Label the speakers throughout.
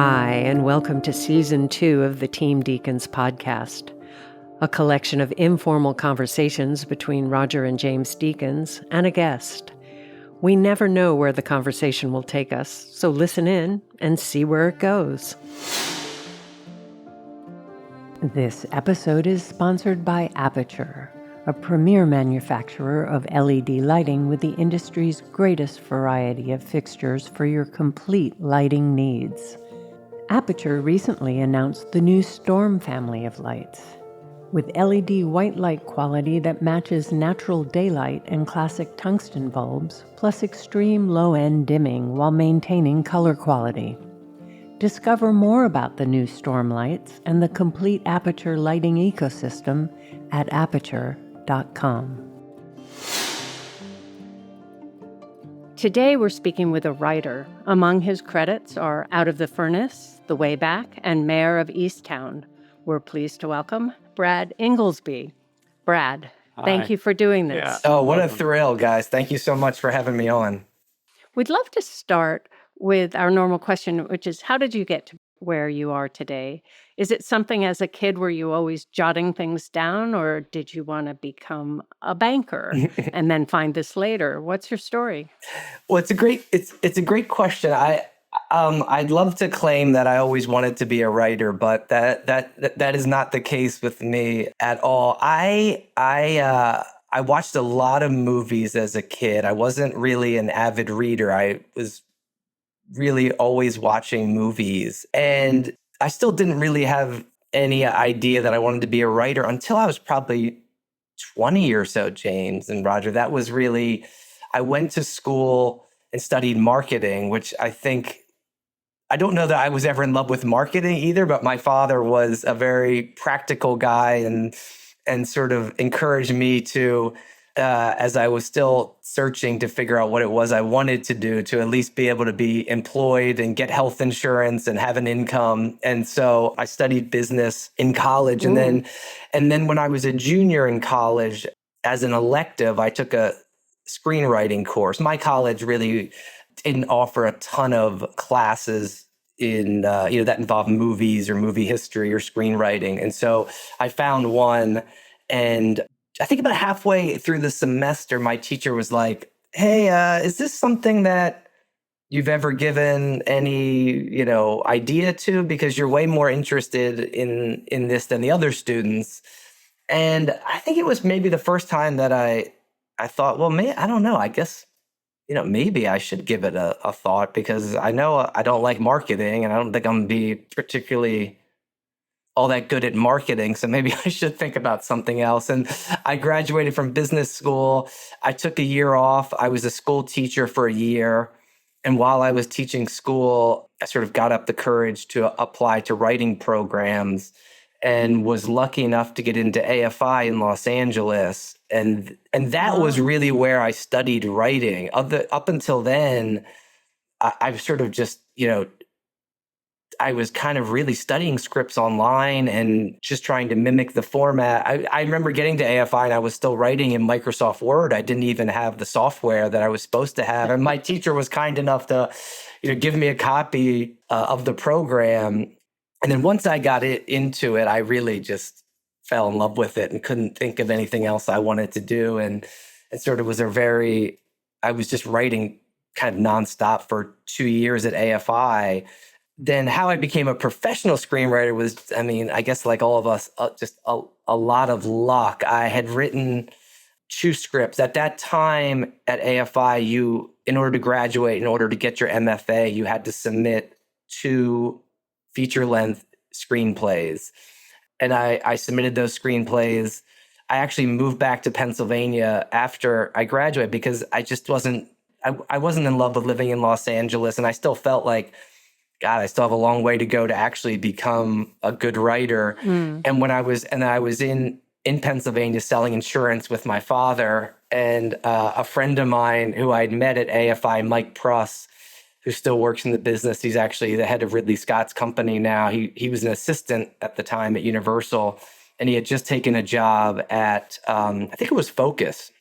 Speaker 1: Hi, and welcome to Season 2 of the Team Deakins Podcast, a collection of informal conversations between Roger and James Deakins and a guest. We never know where the conversation will take us, so listen in and see where it goes. This episode is sponsored by Aperture, a premier manufacturer of LED lighting with the industry's greatest variety of fixtures for your complete lighting needs. Aperture recently announced the new Storm family of lights. With LED white light quality that matches natural daylight and classic tungsten bulbs, plus extreme low-end dimming while maintaining color quality. Discover more about the new Storm lights and the complete Aperture lighting ecosystem at aperture.com. Today we're speaking with a writer. Among his credits are Out of the Furnace, The Way Back, and Mayor of Easttowne. We're pleased to welcome Brad Ingelsby. Brad, thank you for doing this.
Speaker 2: Yeah. Oh, what a thrill, guys. Thank you so much for having me on.
Speaker 1: We'd love to start with our normal question, which is, how did you get to where you are today? Is it something as a kid were you always jotting things down, or did you want to become a banker and then find this later? What's your story?
Speaker 2: Well, it's a great question. I'd love to claim that I always wanted to be a writer, but that is not the case with me at all. I watched a lot of movies as a kid. I wasn't really an avid reader. I was really always watching movies, and I still didn't really have any idea that I wanted to be a writer until I was probably 20 or so, James and Roger. That was really, I went to school and studied marketing, which I don't know that I was ever in love with marketing either, but my father was a very practical guy and sort of encouraged me to, as I was still searching to figure out what it was I wanted to do, to at least be able to be employed and get health insurance and have an income. And so I studied business in college. And then when I was a junior in college, as an elective, I took a screenwriting course. My college really didn't offer a ton of classes in that involved movies or movie history or screenwriting. And so I found one, and I think about halfway through the semester, my teacher was like, "Hey, is this something that you've ever given any, idea to? Because you're way more interested in this than the other students." And I think it was maybe the first time that I thought, well, I don't know. I guess, maybe I should give it a thought, because I know I don't like marketing, and I don't think I'm going to be particularly all that good at marketing. So maybe I should think about something else. And I graduated from business school. I took a year off. I was a school teacher for a year. And while I was teaching school, I sort of got up the courage to apply to writing programs and was lucky enough to get into AFI in Los Angeles. And that was really where I studied writing. Up until then, I've sort of just, I was kind of really studying scripts online and just trying to mimic the format. I remember getting to AFI and I was still writing in Microsoft Word. I didn't even have the software that I was supposed to have. And my teacher was kind enough to, give me a copy of the program. And then once I got into it, I really just fell in love with it and couldn't think of anything else I wanted to do. And it sort of was I was just writing kind of nonstop for 2 years at AFI. Then how I became a professional screenwriter was, I guess like all of us, just a lot of luck. I had written 2 scripts. At that time at AFI, in order to graduate, in order to get your MFA, you had to submit 2 feature-length screenplays. And I submitted those screenplays. I actually moved back to Pennsylvania after I graduated because I just wasn't in love with living in Los Angeles. And I still felt like, God, I still have a long way to go to actually become a good writer. And when I was in Pennsylvania selling insurance with my father, and a friend of mine who I'd met at AFI, Mike Pruss, who still works in the business. He's actually the head of Ridley Scott's company now. He was an assistant at the time at Universal, and he had just taken a job at, I think it was Focus.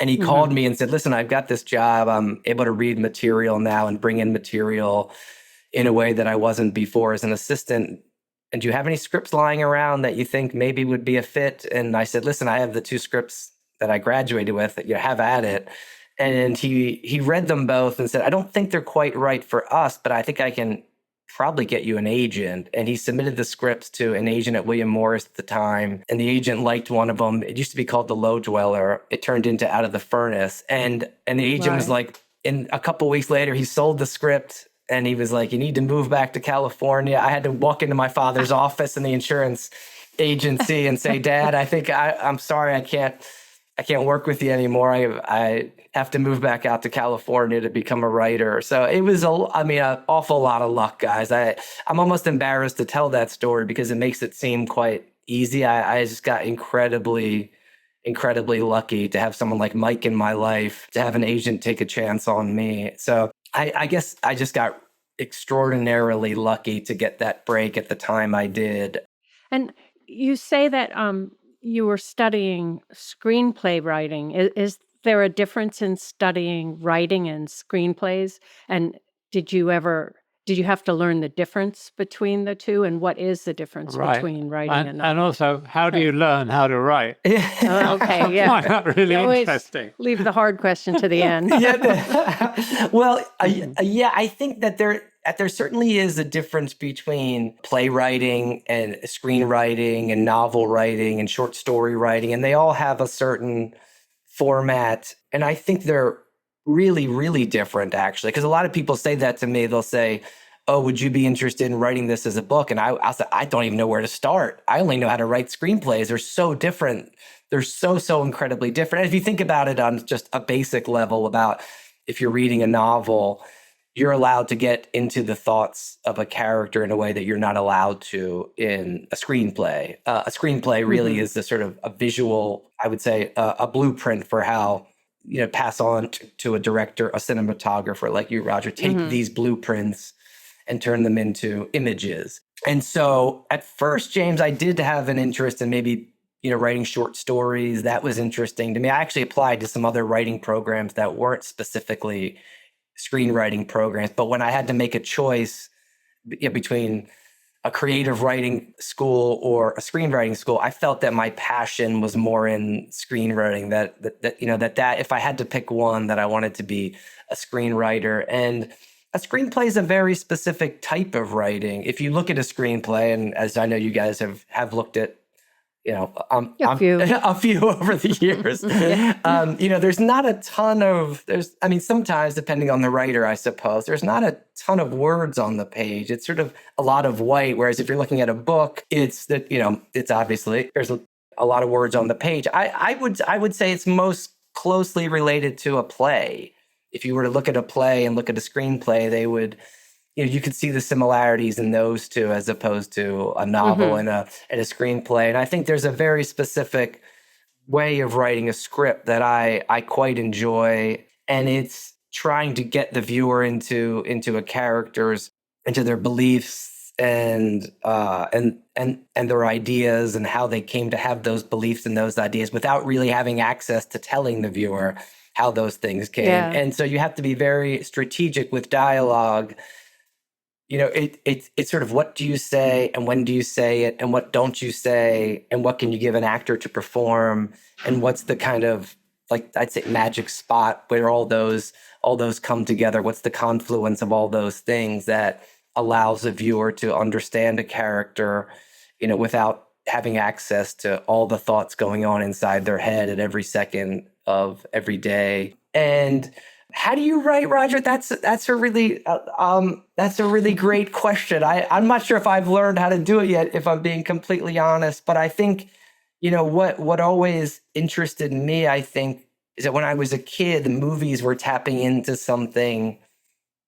Speaker 2: And he called me and said, "Listen, I've got this job. I'm able to read material now and bring in material in a way that I wasn't before as an assistant. And do you have any scripts lying around that you think maybe would be a fit? And I said, listen, I have the 2 scripts that I graduated with, that you have at it. And he read them both and said, I don't think they're quite right for us, but I think I can probably get you an agent. And he submitted the scripts to an agent at William Morris at the time. And the agent liked one of them. It used to be called The Low Dweller. It turned into Out of the Furnace. And the agent was like, in a couple of weeks later, he sold the script. And he was like, you need to move back to California. I had to walk into my father's office in the insurance agency and say, Dad, I think I'm sorry, I can't work with you anymore. I have to move back out to California to become a writer. So it was an awful lot of luck, guys. I'm almost embarrassed to tell that story because it makes it seem quite easy. I just got incredibly lucky to have someone like Mike in my life, to have an agent take a chance on me. So I guess I just got extraordinarily lucky to get that break at the time I did.
Speaker 1: And you say that you were studying screenplay writing. Is there a difference in studying writing and screenplays? And did you have to learn the difference between the two? And what is the difference between writing
Speaker 3: and also, how do you learn how to write?
Speaker 1: Okay, yeah.
Speaker 3: I find that really interesting.
Speaker 1: Leave the hard question to the end.
Speaker 2: Well, I think that there certainly is a difference between playwriting and screenwriting and novel writing and short story writing, and they all have a certain format. And I think they're really, really different, actually, because a lot of people say that to me. They'll say, oh, would you be interested in writing this as a book? And I'll say, I don't even know where to start. I only know how to write screenplays. They're so different. They're so incredibly different. And if you think about it on just a basic level, about if you're reading a novel, you're allowed to get into the thoughts of a character in a way that you're not allowed to in a screenplay. A screenplay really is the sort of a visual, I would say, a blueprint for how, pass on to a director, a cinematographer like you, Roger, take these blueprints and turn them into images. And so at first, James, I did have an interest in maybe, writing short stories. That was interesting to me. I actually applied to some other writing programs that weren't specifically screenwriting programs. But when I had to make a choice between a creative writing school or a screenwriting school, I felt that my passion was more in screenwriting, that if I had to pick one, that I wanted to be a screenwriter. And a screenplay is a very specific type of writing. If you look at a screenplay, and as I know you guys have looked at, a few over the years. There's not a ton of, sometimes depending on the writer, I suppose, there's not a ton of words on the page. It's sort of a lot of white. Whereas if you're looking at a book, it's obviously, there's a lot of words on the page. I would say it's most closely related to a play. If you were to look at a play and look at a screenplay, they would, you could see the similarities in those two as opposed to a novel and a screenplay. And I think there's a very specific way of writing a script that I quite enjoy. And it's trying to get the viewer into a character's, into their beliefs and their ideas and how they came to have those beliefs and those ideas without really having access to telling the viewer how those things came. Yeah. And so you have to be very strategic with dialogue. It's sort of, what do you say and when do you say it and what don't you say and what can you give an actor to perform and what's the kind of, like, I'd say, magic spot where all those come together. What's the confluence of all those things that allows a viewer to understand a character, without having access to all the thoughts going on inside their head at every second of every day. And how do you write, Roger? That's a really great question. I'm not sure if I've learned how to do it yet, if I'm being completely honest. But I think, what always interested me, I think, is that when I was a kid, the movies were tapping into something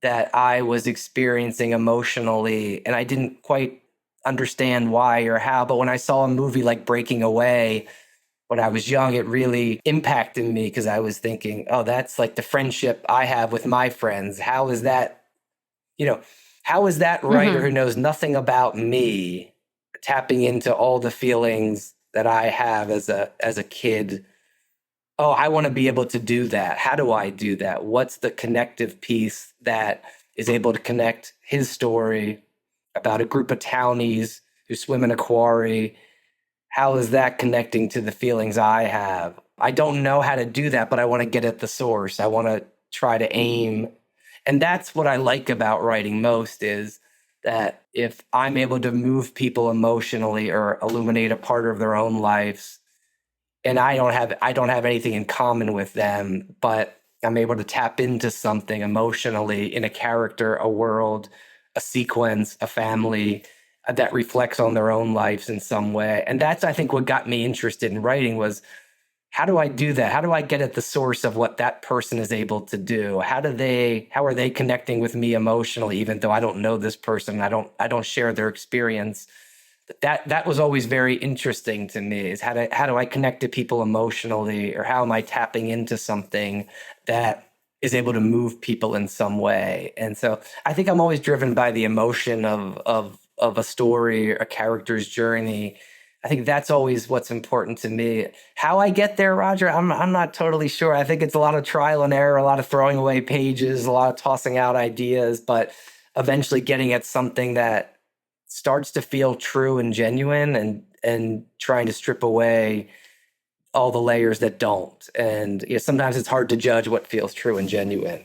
Speaker 2: that I was experiencing emotionally, and I didn't quite understand why or how. But when I saw a movie like Breaking Away, when I was young, it really impacted me because I was thinking, oh, that's like the friendship I have with my friends. How is that writer who knows nothing about me tapping into all the feelings that I have as a kid? Oh, I want to be able to do that. How do I do that? What's the connective piece that is able to connect his story about a group of townies who swim in a quarry. How is that connecting to the feelings I have? I don't know how to do that, but I want to get at the source. I want to try to aim. And that's what I like about writing most, is that if I'm able to move people emotionally or illuminate a part of their own lives, and I don't have anything in common with them, but I'm able to tap into something emotionally in a character, a world, a sequence, a family that reflects on their own lives in some way. And that's, I think, what got me interested in writing was, how do I do that? How do I get at the source of what that person is able to do? How are they connecting with me emotionally, even though I don't know this person, I don't share their experience? That was always very interesting to me, is how do I connect to people emotionally, or how am I tapping into something that is able to move people in some way? And so I think I'm always driven by the emotion of a story, a character's journey. I think that's always what's important to me. How I get there, Roger, I'm not totally sure. I think it's a lot of trial and error, a lot of throwing away pages, a lot of tossing out ideas, but eventually getting at something that starts to feel true and genuine, and trying to strip away all the layers that don't. And sometimes it's hard to judge what feels true and genuine.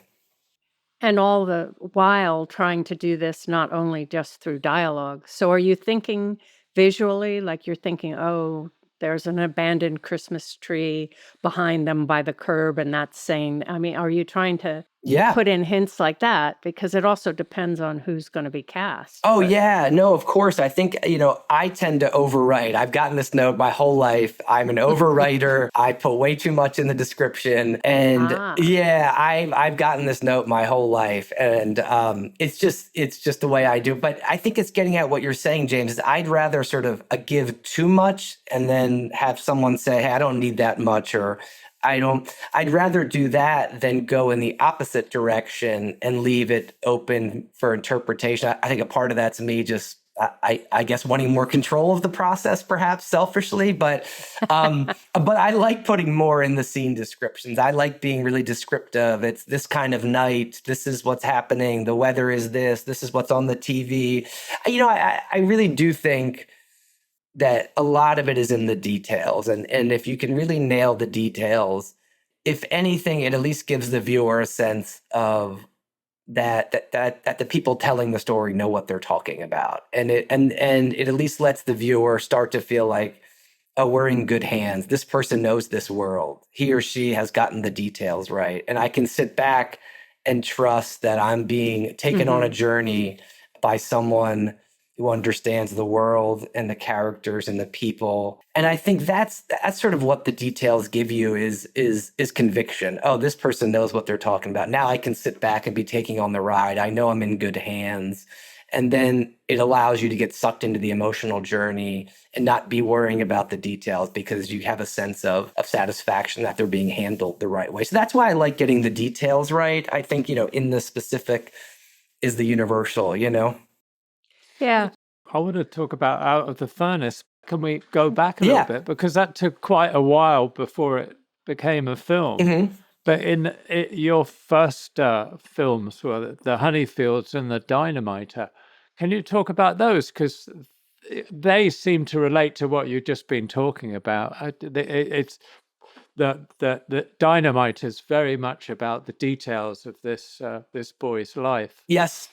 Speaker 1: And all the while trying to do this not only just through dialogue. So are you thinking visually, like you're thinking, oh, there's an abandoned Christmas tree behind them by the curb, and that's saying, I mean, are you trying to put in hints like that? Because it also depends on who's going to be cast.
Speaker 2: Oh, yeah. No, of course. I think, I tend to overwrite. I've gotten this note my whole life. I'm an overwriter. I put way too much in the description. And I've gotten this note my whole life. And it's just the way I do. But I think it's getting at what you're saying, James, is I'd rather sort of give too much and then have someone say, hey, I don't need that much, or I'd rather do that than go in the opposite direction and leave it open for interpretation. I think a part of that's me just, I guess, wanting more control of the process, perhaps selfishly, but I like putting more in the scene descriptions. I like being really descriptive. It's this kind of night. This is what's happening. The weather is this. This is what's on the TV. I really do think that a lot of it is in the details. And if you can really nail the details, if anything, it at least gives the viewer a sense of that the people telling the story know what they're talking about. And it at least lets the viewer start to feel like, oh, we're in good hands. This person knows this world. He or she has gotten the details right. And I can sit back and trust that I'm being taken on a journey by someone who understands the world and the characters and the people. And I think that's sort of what the details give you is conviction. Oh, this person knows what they're talking about. Now I can sit back and be taking on the ride. I know I'm in good hands. And then it allows you to get sucked into the emotional journey and not be worrying about the details, because you have a sense of satisfaction that they're being handled the right way. So that's why I like getting the details right. I think, in the specific is the universal,
Speaker 1: Yeah.
Speaker 3: I want to talk about Out of the Furnace. Can we go back a little bit? Because that took quite a while before it became a film. But in your first films were The Honeyfields and The Dynamiter. Can you talk about those? Because they seem to relate to what you've just been talking about. It's the Dynamite is very much about the details of this boy's life.
Speaker 2: Yes.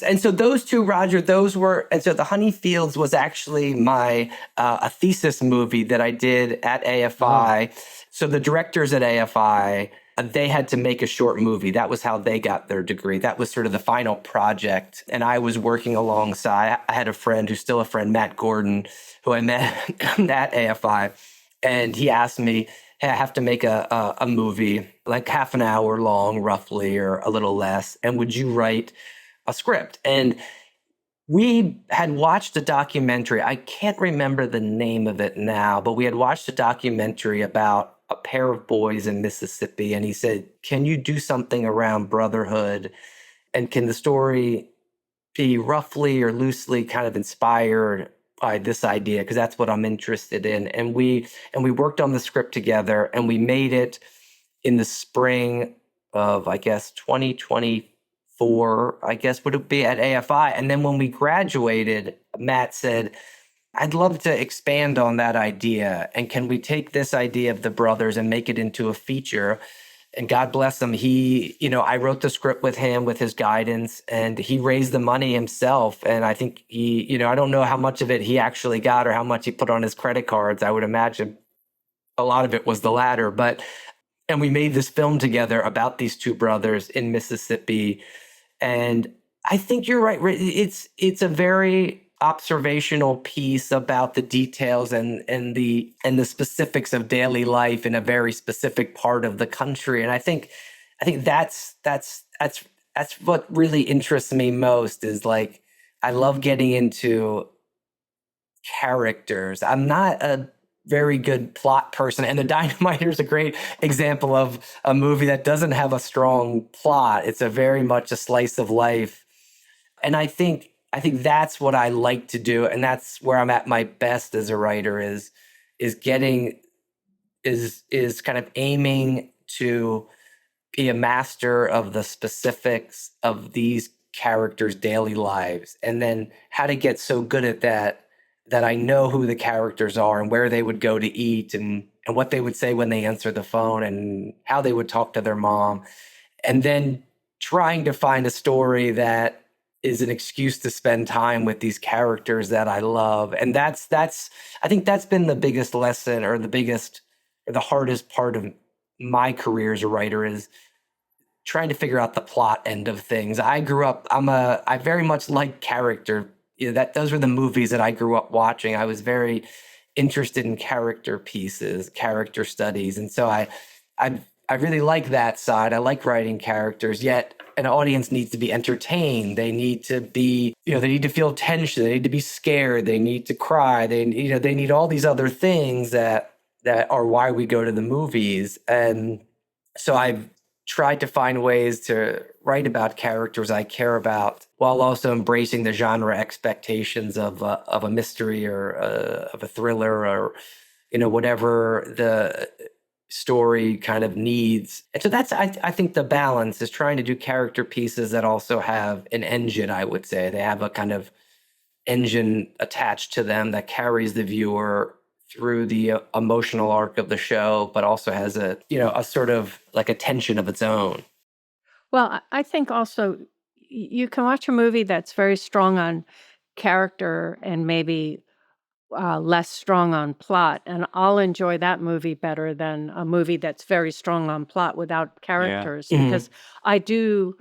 Speaker 2: And so those two, Roger, and so The Honeyfields was actually my a thesis movie that I did at AFI. So the directors at AFI, they had to make a short movie. That was how they got their degree. That was sort of the final project. And I was working alongside. I had a friend who's still a friend, Matt Gordon, who I met at AFI. And he asked me, hey, I have to make a movie, like half an hour long, roughly, or a little less. And would you write a script? And we had watched a documentary. I can't remember the name of it now, but we had watched a documentary about a pair of boys in Mississippi. And he said, can you do something around brotherhood? And can the story be roughly or loosely kind of inspired by this idea? Because that's what I'm interested in. And we worked on the script together, and we made it in the spring of, I guess, 2024. 2004, I guess, would it be, at AFI. And then when we graduated, Matt said, I'd love to expand on that idea. And can we take this idea of the brothers and make it into a feature? And God bless him. I wrote the script with him, with his guidance, and he raised the money himself. And I think I don't know how much of it he actually got or how much he put on his credit cards. I would imagine a lot of it was the latter. And we made this film together about these two brothers in Mississippi. And I think you're right. It's a very observational piece about the details and the specifics of daily life in a very specific part of the country. And I think that's what really interests me most, is like, I love getting into characters. I'm not a very good plot person, and The Dynamiter is a great example of a movie that doesn't have a strong plot. It's a very much a slice of life. And I think that's what I like to do, and that's where I'm at my best as a writer, is kind of aiming to be a master of the specifics of these characters' daily lives, and then how to get so good at that I know who the characters are and where they would go to eat and what they would say when they answer the phone and how they would talk to their mom, and then trying to find a story that is an excuse to spend time with these characters that I love. And I think that's been the biggest lesson, or the hardest part of my career as a writer, is trying to figure out the plot end of things. I grew up, I very much like character. Those were the movies that I grew up watching. I was very interested in character pieces, character studies. And so I really like that side. I like writing characters, yet an audience needs to be entertained. They need to be, they need to feel tension. They need to be scared. They need to cry. They need all these other things that are why we go to the movies. And so I've tried to find ways to write about characters I care about, while also embracing the genre expectations of a mystery or of a thriller, or whatever the story kind of needs. And so that's, I think the balance is trying to do character pieces that also have an engine, I would say. They have a kind of engine attached to them that carries the viewer through the emotional arc of the show, but also has a sort of like a tension of its own.
Speaker 1: Well, I think also you can watch a movie that's very strong on character and maybe less strong on plot, and I'll enjoy that movie better than a movie that's very strong on plot without characters, because I do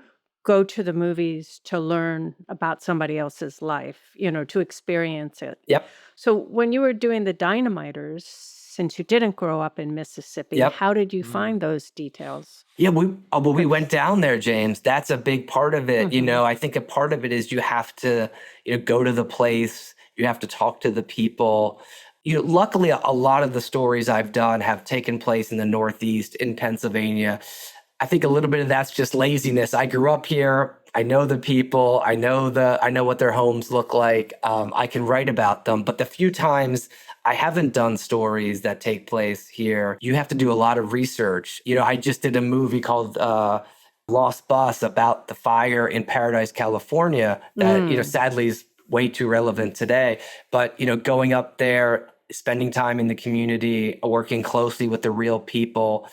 Speaker 1: go to the movies to learn about somebody else's life, to experience it.
Speaker 2: Yep.
Speaker 1: So when you were doing the Dynamiters, since you didn't grow up in Mississippi, how did you find those details?
Speaker 2: Yeah, we went down there, James. That's a big part of it. I think a part of it is you have to go to the place. You have to talk to the people. Luckily, a lot of the stories I've done have taken place in the Northeast, in Pennsylvania. I think a little bit of that's just laziness. I grew up here. I know the people. I know what their homes look like. I can write about them. But the few times I haven't done stories that take place here, you have to do a lot of research. I just did a movie called Lost Bus about the fire in Paradise, California, that sadly is way too relevant today. But going up there, spending time in the community, working closely with the real people,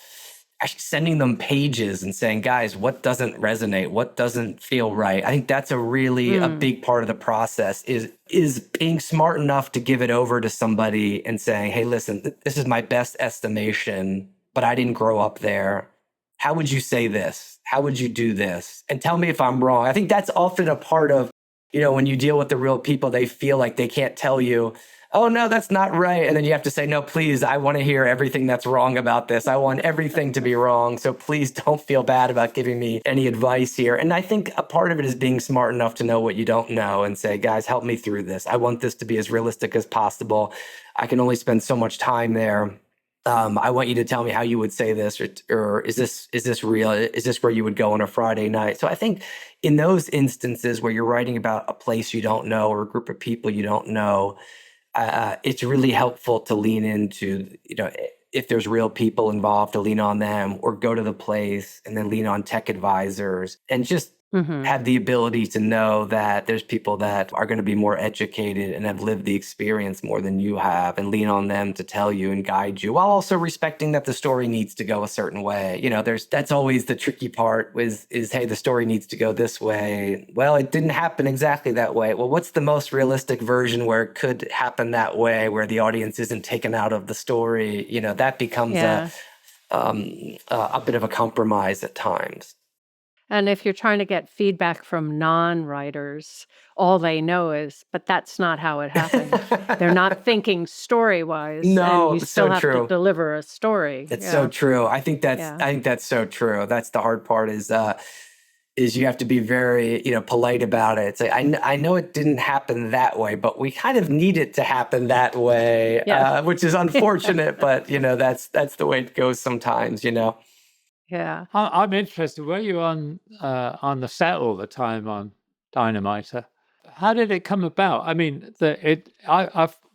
Speaker 2: actually sending them pages and saying, guys, what doesn't resonate? What doesn't feel right? I think that's a really a big part of the process, is being smart enough to give it over to somebody and saying, hey, listen, this is my best estimation, but I didn't grow up there. How would you say this? How would you do this? And tell me if I'm wrong. I think that's often a part of, when you deal with the real people, they feel like they can't tell you, oh, no, that's not right. And then you have to say, no, please, I want to hear everything that's wrong about this. I want everything to be wrong. So please don't feel bad about giving me any advice here. And I think a part of it is being smart enough to know what you don't know and say, guys, help me through this. I want this to be as realistic as possible. I can only spend so much time there. I want you to tell me how you would say this, or is this real? Is this where you would go on a Friday night? So I think in those instances where you're writing about a place you don't know or a group of people you don't know, it's really helpful to lean into, if there's real people involved, to lean on them, or go to the place and then lean on tech advisors, and just have the ability to know that there's people that are going to be more educated and have lived the experience more than you have, and lean on them to tell you and guide you, while also respecting that the story needs to go a certain way. That's always the tricky part is hey, the story needs to go this way. Well, it didn't happen exactly that way. Well, what's the most realistic version where it could happen that way, where the audience isn't taken out of the story? That becomes a bit of a compromise at times.
Speaker 1: And if you're trying to get feedback from non-writers, all they know is, but that's not how it happened. They're not thinking story-wise,
Speaker 2: No,
Speaker 1: and you
Speaker 2: it's
Speaker 1: still
Speaker 2: so
Speaker 1: have
Speaker 2: true.
Speaker 1: to deliver a story.
Speaker 2: It's so true. I think
Speaker 1: Yeah.
Speaker 2: that's so true. That's the hard part is you have to be very, polite about it. It's like, I know it didn't happen that way, but we kind of need it to happen that way,
Speaker 1: Yeah.
Speaker 2: which is unfortunate, but that's the way it goes sometimes,
Speaker 1: Yeah.
Speaker 3: I'm interested. Were you on the set all the time on DYNAMITER? How did it come about? I mean,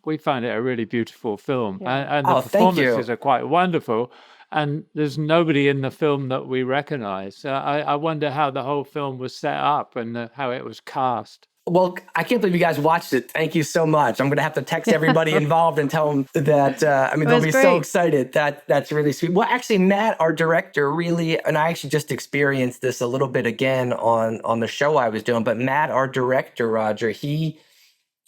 Speaker 3: we find it a really beautiful film,
Speaker 1: Yeah.
Speaker 3: and the
Speaker 2: Oh, thank you.
Speaker 3: performances are quite wonderful. And there's nobody in the film that we recognize. So I wonder how the whole film was set up and how it was cast.
Speaker 2: Well, I can't believe you guys watched it. Thank you so much. I'm going to have to text everybody involved and tell them that, they'll be so excited. That's really sweet. Well, actually, Matt, our director, really, and I actually just experienced this a little bit again on the show I was doing, but Matt, our director, Roger, he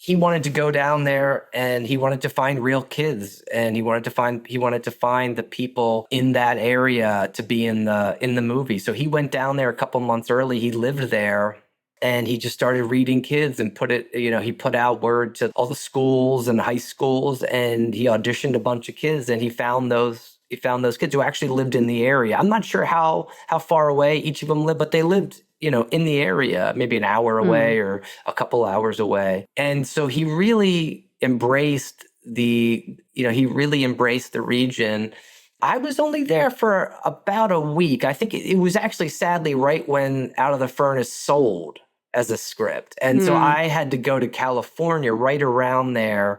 Speaker 2: wanted to go down there and he wanted to find real kids, and he wanted to find the people in that area to be in the movie. So he went down there a couple months early. He lived there. And he just started reading kids and he put out word to all the schools and high schools, and he auditioned a bunch of kids, and he found those kids who actually lived in the area. I'm not sure how far away each of them lived, but they lived, in the area, maybe an hour away or a couple hours away. And so he really embraced the region. I was only there for about a week. I think it was actually sadly right when Out of the Furnace sold as a script. And so I had to go to California right around there.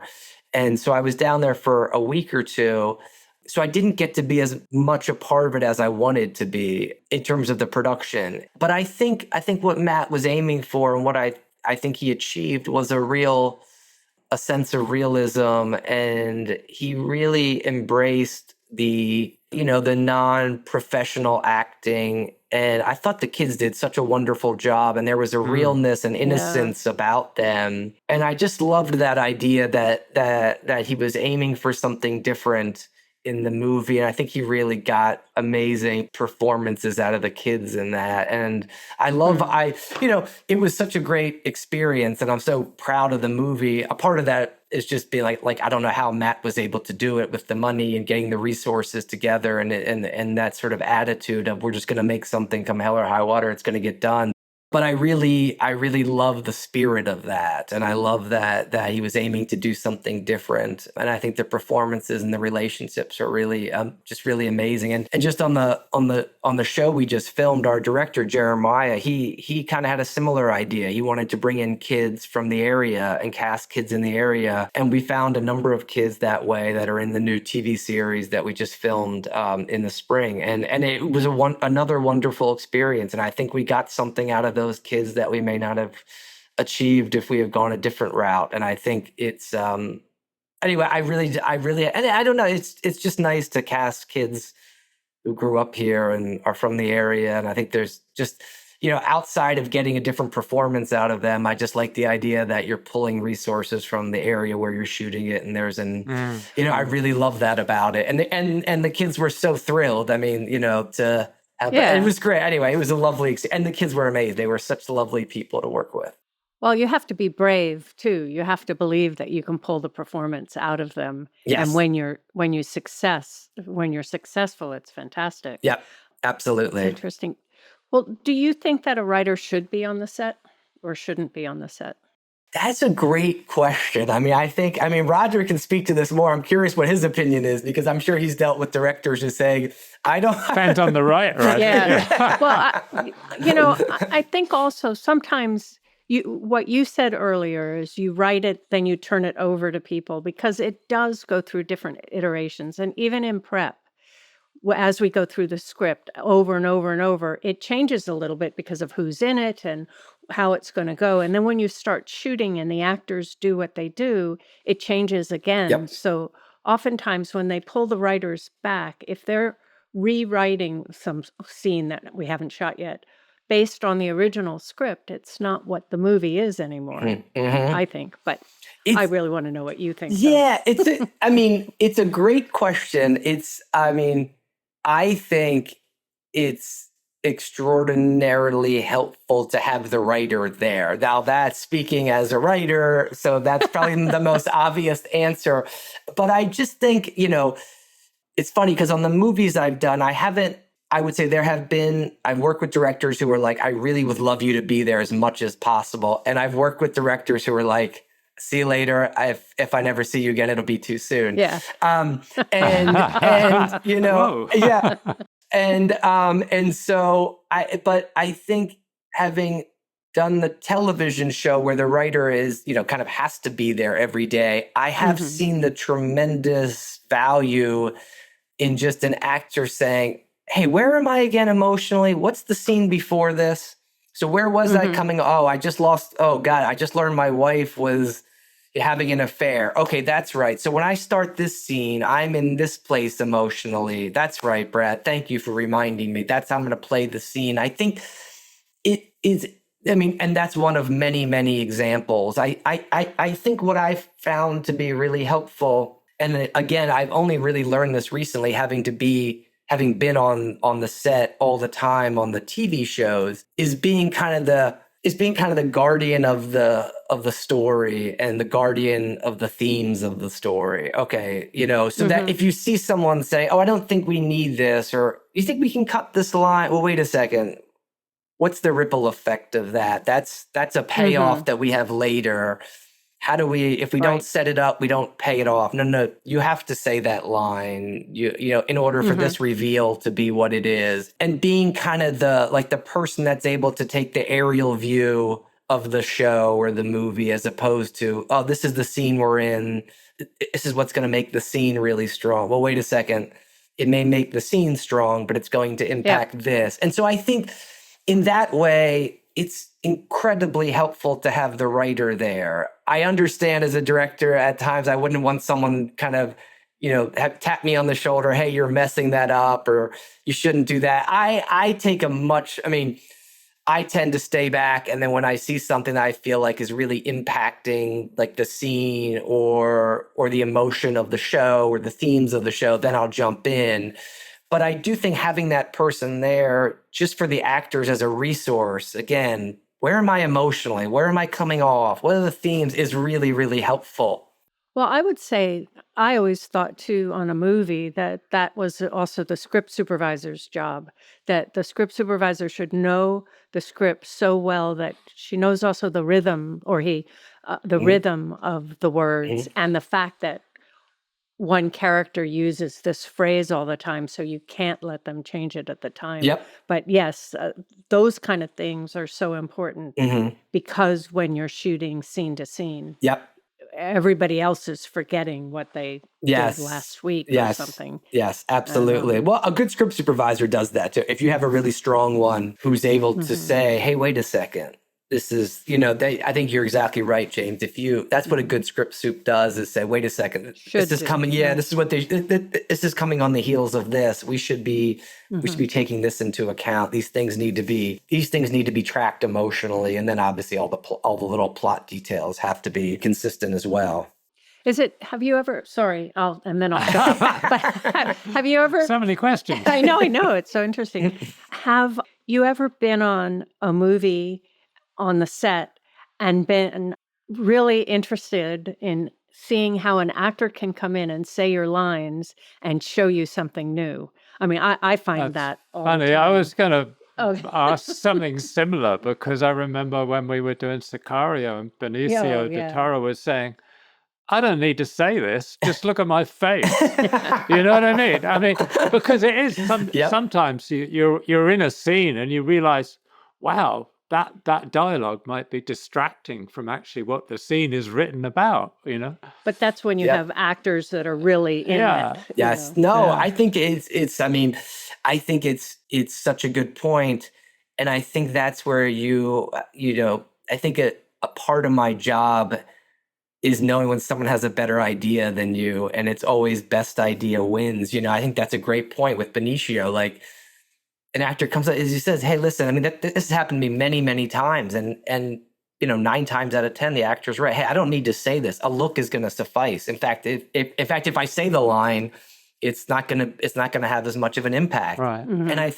Speaker 2: And so I was down there for a week or two. So I didn't get to be as much a part of it as I wanted to be in terms of the production. But I think what Matt was aiming for, and what I think he achieved, was a sense of realism. And he really embraced the non-professional acting. And I thought the kids did such a wonderful job, and there was a realness and innocence about them. And I just loved that idea that he was aiming for something different in the movie. And I think he really got amazing performances out of the kids in that. And it was such a great experience, and I'm so proud of the movie. A part of that is just being like I don't know how Matt was able to do it with the money and getting the resources together, and that sort of attitude of, we're just going to make something come hell or high water, it's going to get done. But I really love the spirit of that, and I love that he was aiming to do something different. And I think the performances and the relationships are really just really amazing. And just on the show we just filmed, our director Jeremiah, he kind of had a similar idea. He wanted to bring in kids from the area and cast kids in the area, and we found a number of kids that way that are in the new TV series that we just filmed in the spring. And it was another wonderful experience. And I think we got something out of those kids that we may not have achieved if we had gone a different route. And I think it's anyway, I really, and I don't know, it's just nice to cast kids who grew up here and are from the area. And I think there's just, outside of getting a different performance out of them, I just like the idea that you're pulling resources from the area where you're shooting it. And I really love that about it. And the kids were so thrilled. I mean, to it was great. Anyway, it was a lovely, and the kids were amazing. They were such lovely people to work with.
Speaker 1: Well, you have to be brave too. You have to believe that you can pull the performance out of them.
Speaker 2: Yes.
Speaker 1: And when you're successful, it's fantastic.
Speaker 2: Yeah, absolutely.
Speaker 1: It's interesting. Well, do you think that a writer should be on the set or shouldn't be on the set?
Speaker 2: That's a great question. I mean, Roger can speak to this more. I'm curious what his opinion is, because I'm sure he's dealt with directors who say, I don't...
Speaker 3: Depends on the writer, right?
Speaker 1: Yeah. Well, I think also sometimes what you said earlier is you write it, then you turn it over to people, because it does go through different iterations. And even in prep,
Speaker 4: as we go through the script over and over and over, it changes a little bit because of who's in it and how it's going to go. And then when you start shooting and the actors do what they do, it changes again.
Speaker 2: Yep.
Speaker 4: So oftentimes when they pull the writers back, if they're rewriting some scene that we haven't shot yet, based on the original script, it's not what the movie is anymore, I think. But I really want to know what you think.
Speaker 2: Yeah, it's a great question. I think it's extraordinarily helpful to have the writer there. Now, that's speaking as a writer, so that's probably the most obvious answer. But I just think, it's funny because on the movies I've done, I would say I've worked with directors who were like, I really would love you to be there as much as possible. And I've worked with directors who were like, see you later. If I never see you again, it'll be too soon.
Speaker 4: Yeah.
Speaker 2: And
Speaker 3: Whoa.
Speaker 2: yeah. And so I think having done the television show where the writer is, kind of has to be there every day, I have seen the tremendous value in just an actor saying, hey, where am I again emotionally? What's the scene before this? So where was I coming? Oh, I just learned my wife was having an affair. Okay, that's right. So when I start this scene, I'm in this place emotionally. That's right, Brad. Thank you for reminding me. That's how I'm going to play the scene. I think it is, and that's one of many, many examples. I think what I've found to be really helpful, and again, I've only really learned this recently, having been on the set all the time on the TV shows, is being kind of the guardian of the story and the guardian of the themes of the story. Okay, so that if you see someone say, "Oh, I don't think we need this," or "You think we can cut this line?" Well, wait a second. What's the ripple effect of that? That's a payoff that we have later. How do we, if we don't set it up, we don't pay it off? No, you have to say that line, in order for this reveal to be what it is. And being kind of the person that's able to take the aerial view of the show or the movie, as opposed to, oh, this is the scene we're in. This is what's going to make the scene really strong. Well, wait a second. It may make the scene strong, but it's going to impact this. And so I think in that way, it's incredibly helpful to have the writer there. I understand as a director, at times I wouldn't want someone kind of, tap me on the shoulder, hey, you're messing that up, or you shouldn't do that. I tend to stay back, and then when I see something that I feel like is really impacting like the scene or the emotion of the show or the themes of the show, then I'll jump in. But I do think having that person there just for the actors as a resource, again, where am I emotionally? Where am I coming off? What are the themes is really, really helpful.
Speaker 4: Well, I would say I always thought too on a movie that was also the script supervisor's job, that the script supervisor should know the script so well that she knows also the rhythm rhythm of the words and the fact that one character uses this phrase all the time, so you can't let them change it at the time.
Speaker 2: Yep.
Speaker 4: But yes, those kind of things are so important because when you're shooting scene to scene, everybody else is forgetting what they did last week or something.
Speaker 2: Yes, absolutely. Well, a good script supervisor does that too. If you have a really strong one who's able to say, hey, wait a second. This is, I think you're exactly right, James. That's what a good script soup does, is say, wait a second, this is coming. Yeah, this is what this is coming on the heels of this. We should be taking this into account. These things need to be tracked emotionally, and then obviously all the little plot details have to be consistent as well.
Speaker 4: Have you ever, and then I'll stop. But have you ever?
Speaker 3: So many questions.
Speaker 4: I know. It's so interesting. Have you ever been on a movie on the set and been really interested in seeing how an actor can come in and say your lines and show you something new? I mean, I find that
Speaker 3: funny. I was going to ask something similar, because I remember when we were doing Sicario and Benicio del Toro was saying, I don't need to say this. Just look at my face. You know what I mean? I mean, because it is sometimes you're in a scene and you realize, wow, that dialogue might be distracting from actually what the scene is written about,
Speaker 4: But that's when you have actors that are really in it.
Speaker 2: Yes. No, I think it's, I mean, I think it's such a good point. And I think that's where I think a part of my job is knowing when someone has a better idea than you, and it's always best idea wins. I think that's a great point with Benicio. Like, an actor comes up, as he says, "Hey, listen, I mean, this has happened to me many, many times, and 9 times out of 10, the actor's right. Hey, I don't need to say this. A look is going to suffice. In fact, if I say the line, it's not gonna have as much of an impact."
Speaker 3: Right.
Speaker 4: Mm-hmm.
Speaker 2: And I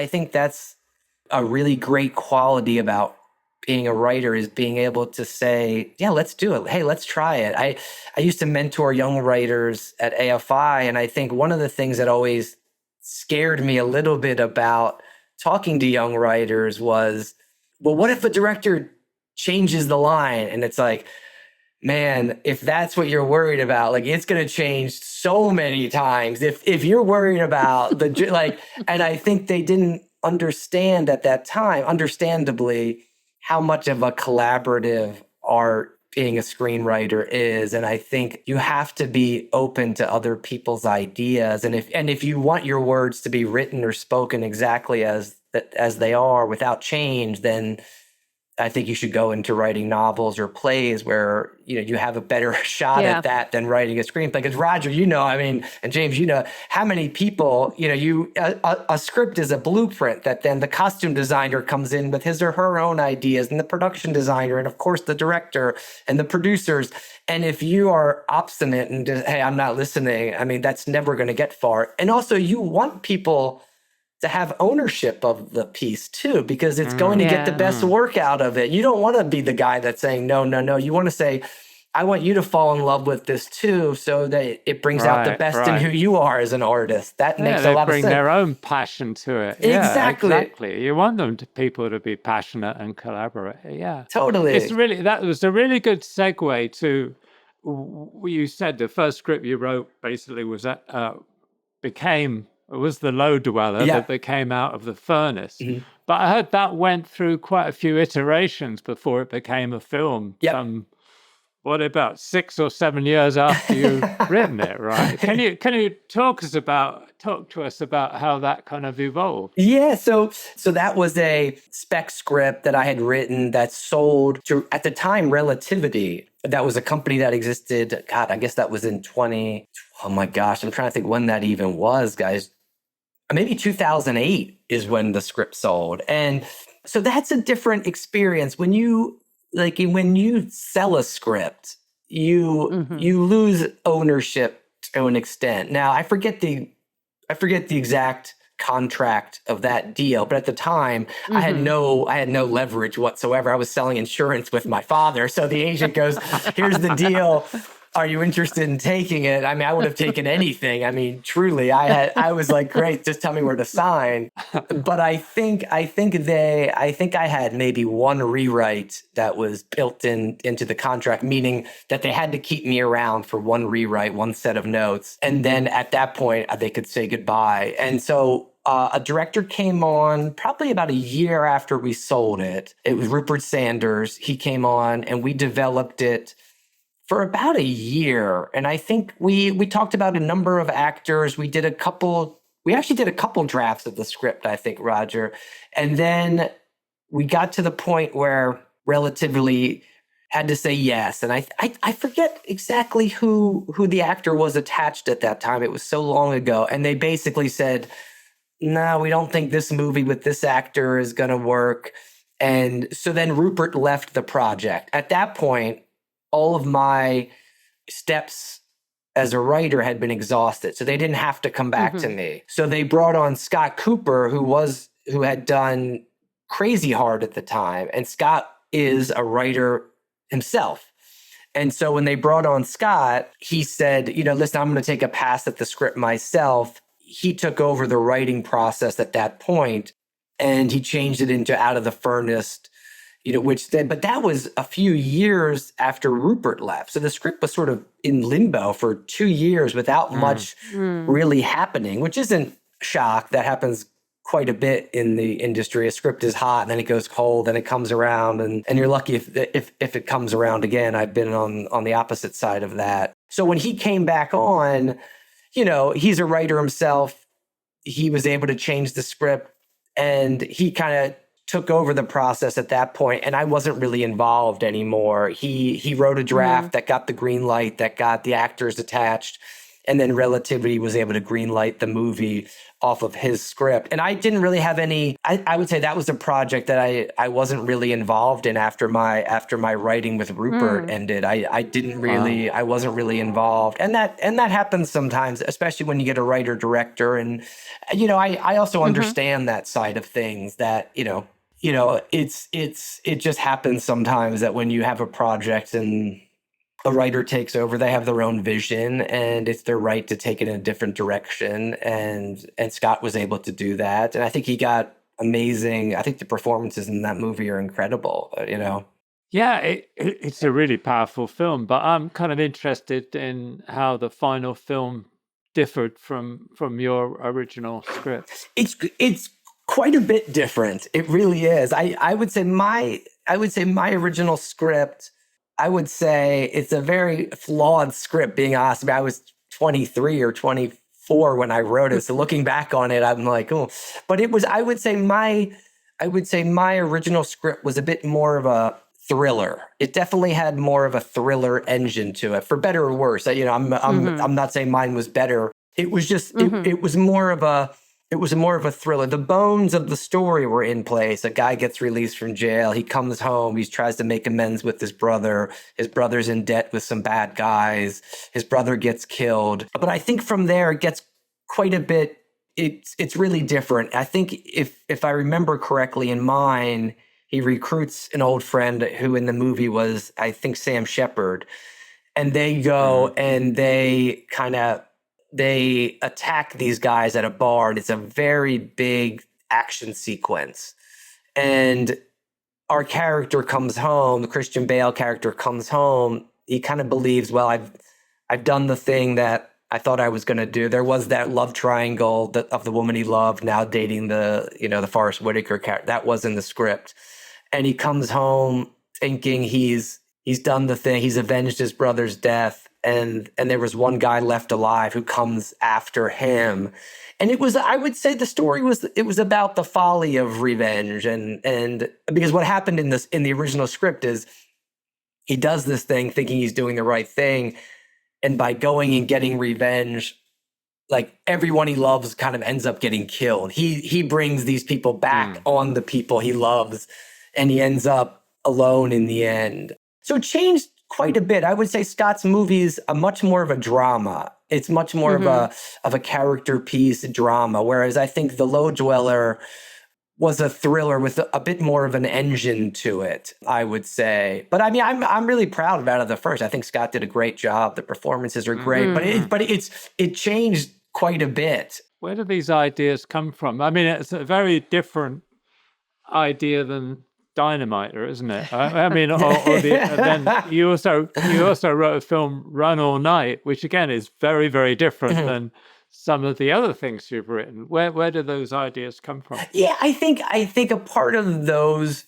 Speaker 2: think that's a really great quality about being a writer, is being able to say, yeah, let's do it. Hey, let's try it. I used to mentor young writers at AFI, and I think one of the things that always scared me a little bit about talking to young writers was, well, what if a director changes the line? And it's like, man, if that's what you're worried about, like, it's going to change so many times. If you're worried about and I think they didn't understand at that time, understandably, how much of a collaborative art being a screenwriter is. And I think you have to be open to other people's ideas. And if you want your words to be written or spoken exactly as they are without change, then I think you should go into writing novels or plays where you have a better shot at that than writing a screenplay. Because Roger, and James, how many people, a script is a blueprint that then the costume designer comes in with his or her own ideas, and the production designer, and of course the director and the producers. And if you are obstinate and just, hey, I'm not listening, I mean, that's never going to get far. And also, you want people to have ownership of the piece too, because it's going to get the best work out of it. You don't want to be the guy that's saying, no. You want to say, I want you to fall in love with this too, so that it brings out the best in who you are as an artist. That makes a lot of sense.
Speaker 3: They bring their own passion to it.
Speaker 2: Exactly.
Speaker 3: Yeah, exactly. You want people to be passionate and collaborate. Yeah.
Speaker 2: Totally.
Speaker 3: That was a really good segue to, you said the first script you wrote basically was was the low dweller that became Out of the Furnace. Mm-hmm. But I heard that went through quite a few iterations before it became a film. Yep. What about 6 or 7 years after you've written it, right? Can you talk to us about how that kind of evolved?
Speaker 2: Yeah, so that was a spec script that I had written that sold to, at the time, Relativity. That was a company that existed, God, I guess that was in oh my gosh, I'm trying to think when that even was, guys. Maybe 2008 is when the script sold. And so that's a different experience. When you sell a script, you lose ownership to an extent. Now, I forget the exact contract of that deal, but at the time I had no leverage whatsoever. I was selling insurance with my father. So the agent goes, here's the deal. Are you interested in taking it? I mean, I would have taken anything. I mean, truly, I was like, great, just tell me where to sign. But I think I had maybe one rewrite that was built into the contract, meaning that they had to keep me around for one rewrite, one set of notes. And then at that point, they could say goodbye. And so a director came on probably about a year after we sold it. It was Rupert Sanders. He came on and we developed it for about a year. And I think we talked about a number of actors. We actually did a couple drafts of the script, I think, Roger. And then we got to the point where Relatively had to say yes. And I forget exactly who the actor was attached at that time. It was so long ago. And they basically said, no, we don't think this movie with this actor is going to work. And so then Rupert left the project. At that point, all of my steps as a writer had been exhausted, so they didn't have to come back to me. So they brought on Scott Cooper, who had done Crazy Heart at the time, and Scott is a writer himself. And so when they brought on Scott, he said, listen, I'm going to take a pass at the script myself. He took over the writing process at that point, and he changed it into Out of the Furnace. But that was a few years after Rupert left. So the script was sort of in limbo for 2 years without much really happening, which isn't shock. That happens quite a bit in the industry. A script is hot and then it goes cold and it comes around, and you're lucky if it comes around again. I've been on the opposite side of that. So when he came back on, he's a writer himself. He was able to change the script, and he kind of took over the process at that point, and I wasn't really involved anymore. He wrote a draft that got the green light, that got the actors attached, and then Relativity was able to green light the movie off of his script. And I didn't really have any, I would say that was a project that I wasn't really involved in after my writing with Rupert ended. I didn't really, I wasn't really involved. And that happens sometimes, especially when you get a writer director. And, I also understand that side of things, that, it just happens sometimes that when you have a project and a writer takes over, they have their own vision, and it's their right to take it in a different direction. And Scott was able to do that. And I think he got amazing. I think the performances in that movie are incredible,
Speaker 3: Yeah, it's a really powerful film, but I'm kind of interested in how the final film differed from your original script.
Speaker 2: It's quite a bit different. It really is. I would say my original script, I would say it's a very flawed script, being honest. I mean, I was 23 or 24 when I wrote it. So looking back on it, I'm like, oh, but it was, I would say my original script was a bit more of a thriller. It definitely had more of a thriller engine to it, for better or worse. I'm not saying mine was better. It was just, it was more of a thriller. The bones of the story were in place. A guy gets released from jail. He comes home. He tries to make amends with his brother. His brother's in debt with some bad guys. His brother gets killed. But I think from there, it gets quite a bit. It's really different. I think if I remember correctly, in mine, he recruits an old friend who in the movie was, I think, Sam Shepard. And they go and they attack these guys at a bar, and it's a very big action sequence. And our character comes home, the Christian Bale character comes home. He kind of believes, well, I've done the thing that I thought I was going to do. There was that love triangle of the woman he loved now dating the Forrest Whitaker character. That was in the script. And he comes home thinking he's done the thing. He's avenged his brother's death. And there was one guy left alive who comes after him. And it was, I would say the story was about the folly of revenge. And because what happened in the original script is he does this thing thinking he's doing the right thing. And by going and getting revenge, like everyone he loves kind of ends up getting killed. He brings these people back on the people he loves, and he ends up alone in the end. So it changed quite a bit. I would say Scott's movies are much more of a drama. It's much more of a character piece drama, whereas I think The Low Dweller was a thriller with a bit more of an engine to it, I would say. But I mean, I'm really proud of Out of the First. I think Scott did a great job. The performances are great, but it changed quite a bit.
Speaker 3: Where do these ideas come from? I mean, it's a very different idea than DYNAMITER, isn't it? I mean, then you also wrote a film, Run All Night, which again is very, very different than some of the other things you've written. Where do those ideas come from?
Speaker 2: Yeah, I think a part of those,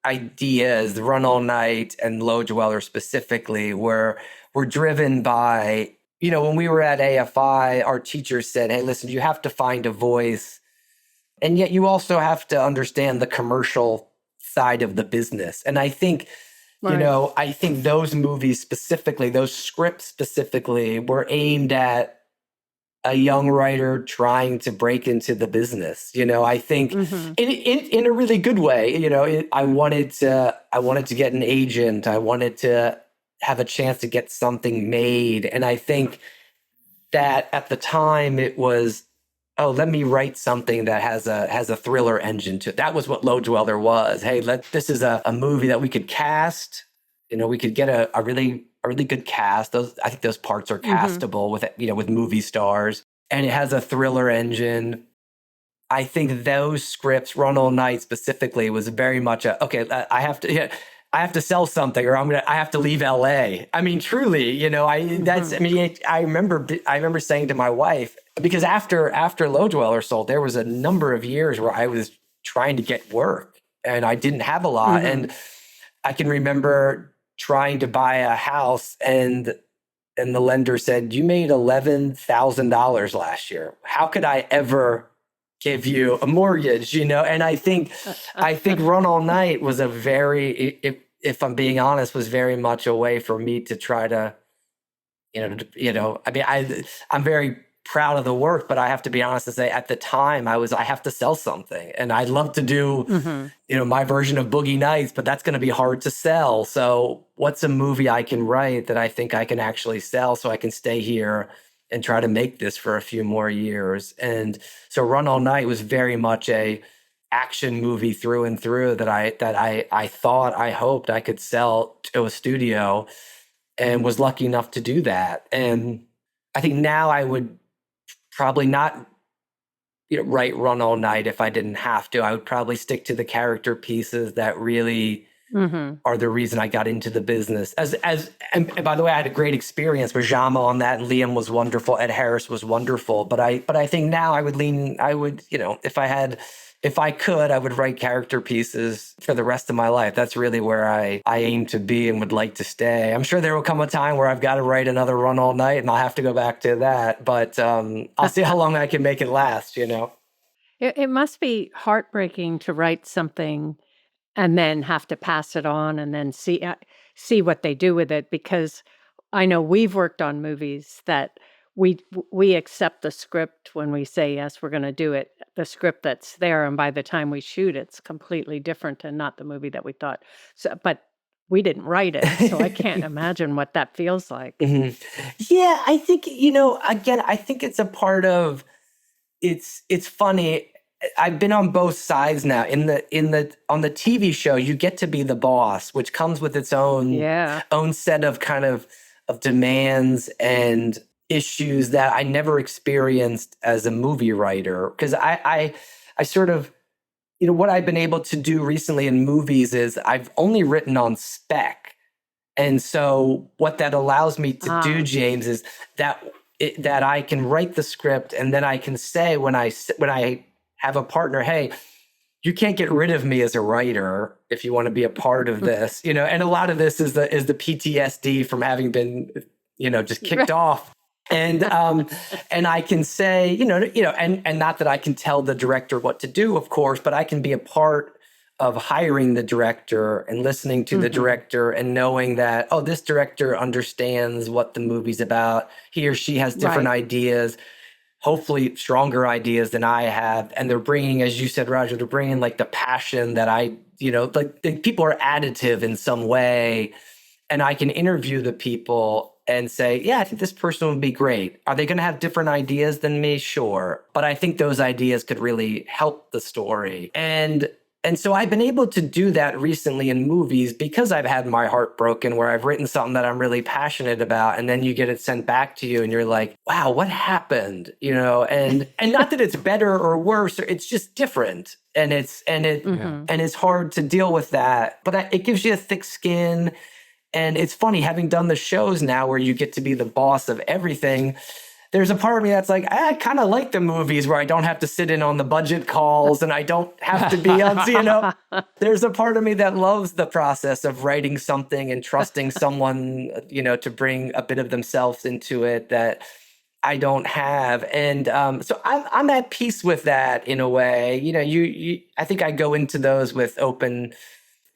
Speaker 2: ideas, Run All Night and Low Dweller specifically, were driven by, when we were at AFI, our teacher said, hey, listen, you have to find a voice, and yet you also have to understand the commercial side of the business. And I think, I think those movies specifically, those scripts specifically, were aimed at a young writer trying to break into the business. I think in a really good way. I wanted to get an agent. I wanted to have a chance to get something made. And I think that at the time it was, oh, let me write something that has a thriller engine to it. That was what Low Dweller was. Hey, this is a movie that we could cast. We could get a really good cast. I think those parts are castable with movie stars, and it has a thriller engine. I think those scripts, Run All Night specifically, was very much I have to sell something, or I have to leave LA. I mean, truly, I remember saying to my wife, because after Low Dweller sold, there was a number of years where I was trying to get work and I didn't have a lot. And I can remember trying to buy a house and the lender said, "You made $11,000 last year. How could I ever give you a mortgage?" And I think Run All Night was a very, if I'm being honest, was very much a way for me to try to, I mean, I'm very proud of the work, but I have to be honest and say at the time I have to sell something, and I'd love to do, my version of Boogie Nights, but that's going to be hard to sell. So what's a movie I can write that I think I can actually sell so I can stay here and try to make this for a few more years? And so Run All Night was very much a action movie through and through that I hoped I could sell to a studio, and was lucky enough to do that. And I think now I would probably not write Run All Night if I didn't have to. I would probably stick to the character pieces that really are the reason I got into the business. And by the way, I had a great experience with Jama on that, and Liam was wonderful, Ed Harris was wonderful. But I think now I would if I could, I would write character pieces for the rest of my life. That's really where I aim to be and would like to stay. I'm sure there will come a time where I've got to write another Run All Night and I'll have to go back to that. But I'll see how long I can make it last,
Speaker 4: It must be heartbreaking to write something and then have to pass it on and then see what they do with it, because I know we've worked on movies that we accept the script when we say, yes, we're going to do it, the script that's there. And by the time we shoot, it's completely different and not the movie that we thought. So, but we didn't write it. So I can't imagine what that feels like.
Speaker 2: Yeah, I think, again, I think it's a part of, it's funny. I've been on both sides now. On the TV show, you get to be the boss, which comes with its own set of kind of demands and issues that I never experienced as a movie writer. Because I sort of, what I've been able to do recently in movies is I've only written on spec. And so what that allows me to do, James, is that I can write the script, and then I can say when I have a partner, hey, you can't get rid of me as a writer if you want to be a part of this, and a lot of this is the PTSD from having been, just kicked off. And I can say, and not that I can tell the director what to do, of course, but I can be a part of hiring the director and listening to the director and knowing that, oh, this director understands what the movie's about. He or she has different ideas, hopefully stronger ideas than I have. And they're bringing, as you said, Roger, they're bringing like the passion that people are additive in some way. And I can interview the people and say, yeah, I think this person would be great. Are they going to have different ideas than me? Sure. But I think those ideas could really help the story. And so I've been able to do that recently in movies because I've had my heart broken, where I've written something that I'm really passionate about, and then you get it sent back to you and you're like, wow, what happened? And not that it's better or worse, it's just different. And it's hard to deal with that. But it gives you a thick skin. And it's funny, having done the shows now where you get to be the boss of everything, there's a part of me that's like, I kind of like the movies where I don't have to sit in on the budget calls and I don't have to be on, There's a part of me that loves the process of writing something and trusting someone, to bring a bit of themselves into it that I don't have. And so I'm at peace with that in a way. I think I go into those with open...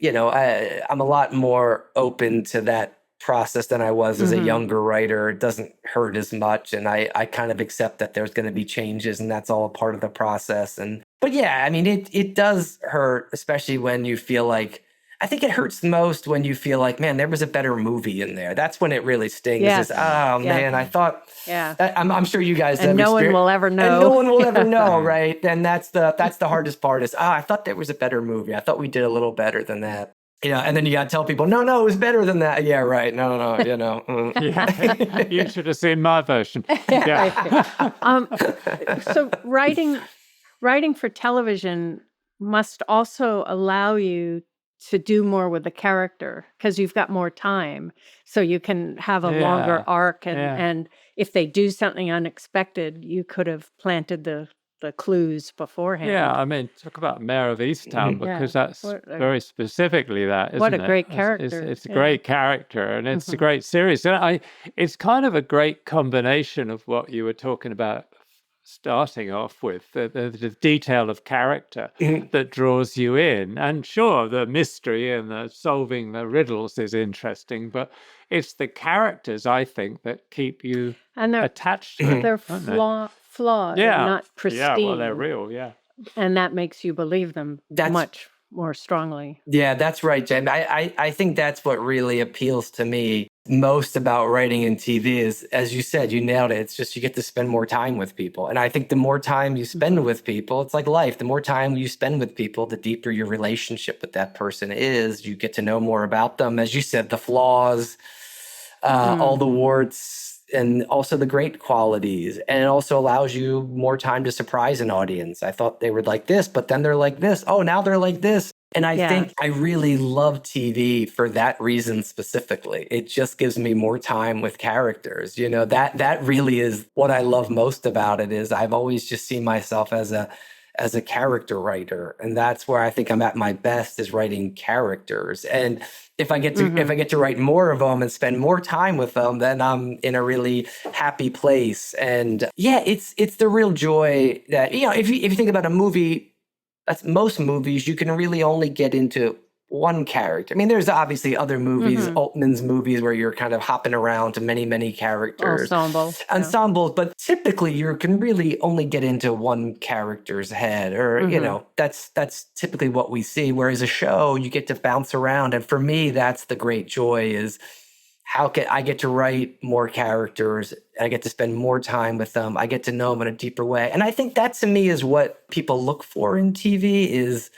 Speaker 2: I'm a lot more open to that process than I was as a younger writer. It doesn't hurt as much. And I kind of accept that there's going to be changes, and that's all a part of the process. But yeah, I mean, it does hurt, especially when you feel like, I think it hurts most when you feel like, man, there was a better movie in there. That's when it really stings.
Speaker 4: Yes.
Speaker 2: Man, I thought, I'm sure you guys have
Speaker 4: and no one will ever know.
Speaker 2: And no one will ever know, right? And that's the hardest part is, I thought there was a better movie. I thought we did a little better than that. And then you got to tell people, no, it was better than that. Yeah, right. No,
Speaker 3: Yeah, you should have seen my version. Yeah.
Speaker 4: So writing for television must also allow you to do more with the character because you've got more time, so you can have a longer arc, and if they do something unexpected, you could have planted the clues beforehand.
Speaker 3: Yeah, I mean, talk about Mayor of Easttown, because that's very specifically that,
Speaker 4: what a
Speaker 3: isn't it?
Speaker 4: great character.
Speaker 3: It's a great character, and it's a great series. And it's kind of a great combination of what you were talking about starting off with, the detail of character that draws you in. And sure, the mystery and the solving the riddles is interesting, but it's the characters, I think, that keep you attached to them.
Speaker 4: They're flawed, and not pristine.
Speaker 3: Yeah, well, they're real, yeah.
Speaker 4: And that makes you believe them much more strongly.
Speaker 2: Yeah, that's right, James. I think that's what really appeals to me most about writing in TV is, as you said, you nailed it. It's just you get to spend more time with people. And I think the more time you spend with people, it's like life. The more time you spend with people, the deeper your relationship with that person is. You get to know more about them. As you said, the flaws, all the warts, and also the great qualities. And it also allows you more time to surprise an audience. I thought they were like this, but then they're like this. Oh, now they're like this. And I think I really love TV for that reason specifically. It just gives me more time with characters. You know, that really is what I love most about it. Is I've always just seen myself as a character writer, and that's where I think I'm at my best, is writing characters. And if I get to write more of them and spend more time with them, then I'm in a really happy place. And yeah, it's the real joy that, you know, if you think about a movie, that's most movies, you can really only get into one character. I mean, there's obviously other movies, Altman's movies, where you're kind of hopping around to many, many characters. Ensembles, but typically you can really only get into one character's head, or, you know, that's typically what we see. Whereas a show, you get to bounce around. And for me, that's the great joy, is how can I get to write more characters? I get to spend more time with them. I get to know them in a deeper way. And I think that, to me, is what people look for in TV, is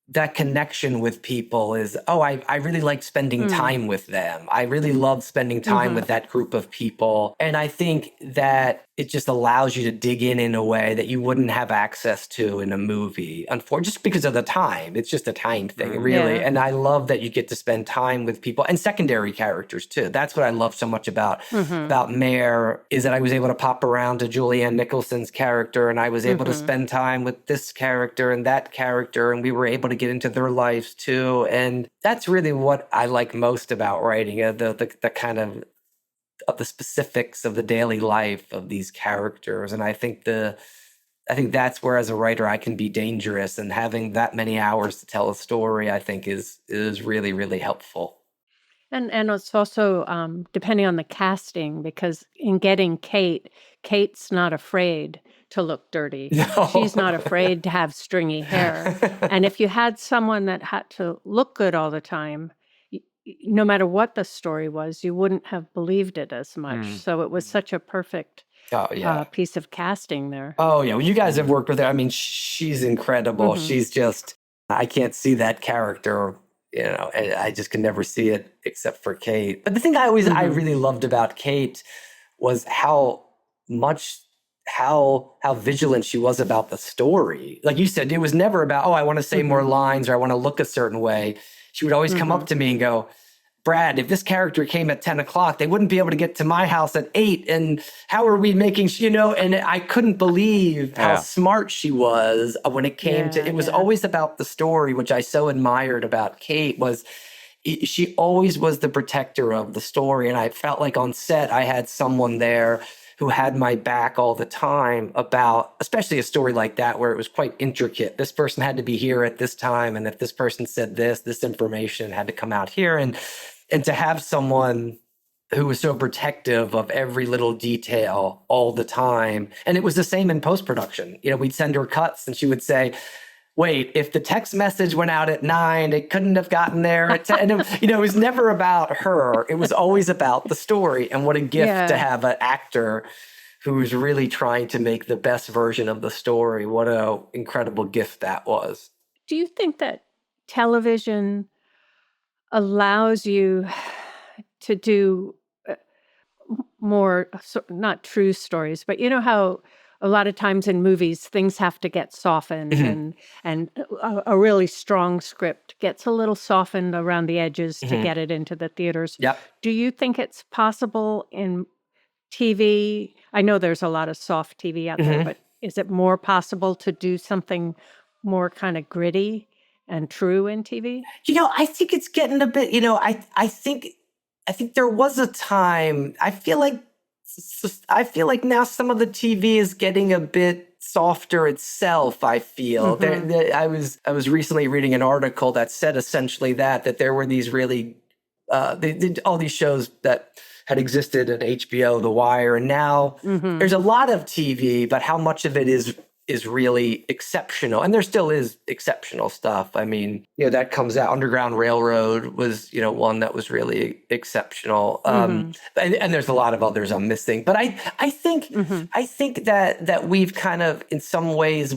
Speaker 2: that connection with people. Is, oh, I really like spending time with them. I really love spending time with that group of people. And I think that it just allows you to dig in a way that you wouldn't have access to in a movie, unfortunately, just because of the time. It's just a time thing, really. And I love that you get to spend time with people and secondary characters too. That's what I love so much about MARE, is that I was able to pop around to Julianne Nicholson's character, and I was able to spend time with this character and that character, and we were able to get into their lives too. And that's really what I like most about writing, the kind of the specifics of the daily life of these characters. And I think that's where, as a writer, I can be dangerous, and having that many hours to tell a story, I think is really, really helpful.
Speaker 4: And it's also depending on the casting, because in getting Kate's not afraid to look dirty.
Speaker 2: No.
Speaker 4: She's not afraid to have stringy hair. And if you had someone that had to look good all the time, no matter what the story was, you wouldn't have believed it as much. So it was such a perfect piece of casting there.
Speaker 2: Oh, yeah. Well, you guys have worked with her. I mean, she's incredible. She's just, I can't see that character, you know, and I just can never see it except for Kate. But the thing I really loved about Kate was how vigilant she was about the story. Like you said, it was never about, oh, I want to say more lines, or I want to look a certain way. She would always come up to me and go, Brad, if this character came at 10 o'clock, they wouldn't be able to get to my house at 8. And how are we making, you know, and I couldn't believe how smart she was when it came to, it was always about the story, which I so admired about Kate, was she always was the protector of the story. And I felt like on set, I had someone there who had my back all the time about, especially a story like that, where it was quite intricate. This person had to be here at this time, and if this person said this information had to come out here. And to have someone who was so protective of every little detail all the time. And it was the same in post-production. You know, we'd send her cuts, and she would say, wait, if the text message went out at 9, it couldn't have gotten there at 10. And it, you know, it was never about her. It was always about the story. And what a gift to have an actor who's really trying to make the best version of the story. What an incredible gift that was.
Speaker 4: Do you think that television allows you to do more, not true stories, but you know how a lot of times in movies, things have to get softened, and a really strong script gets a little softened around the edges to get it into the theaters.
Speaker 2: Yep.
Speaker 4: Do you think it's possible in TV? I know there's a lot of soft TV out there, but is it more possible to do something more kind of gritty and true in TV?
Speaker 2: I think it's getting a bit, I think there was a time, I feel like now some of the TV is getting a bit softer itself, I feel. I was recently reading an article that said essentially that there were these really all these shows that had existed at HBO, The Wire, and now there's a lot of TV, but how much of it is really exceptional? And there still is exceptional stuff. I mean, that comes out. Underground Railroad was, one that was really exceptional. And there's a lot of others I'm missing. But I think that we've kind of, in some ways,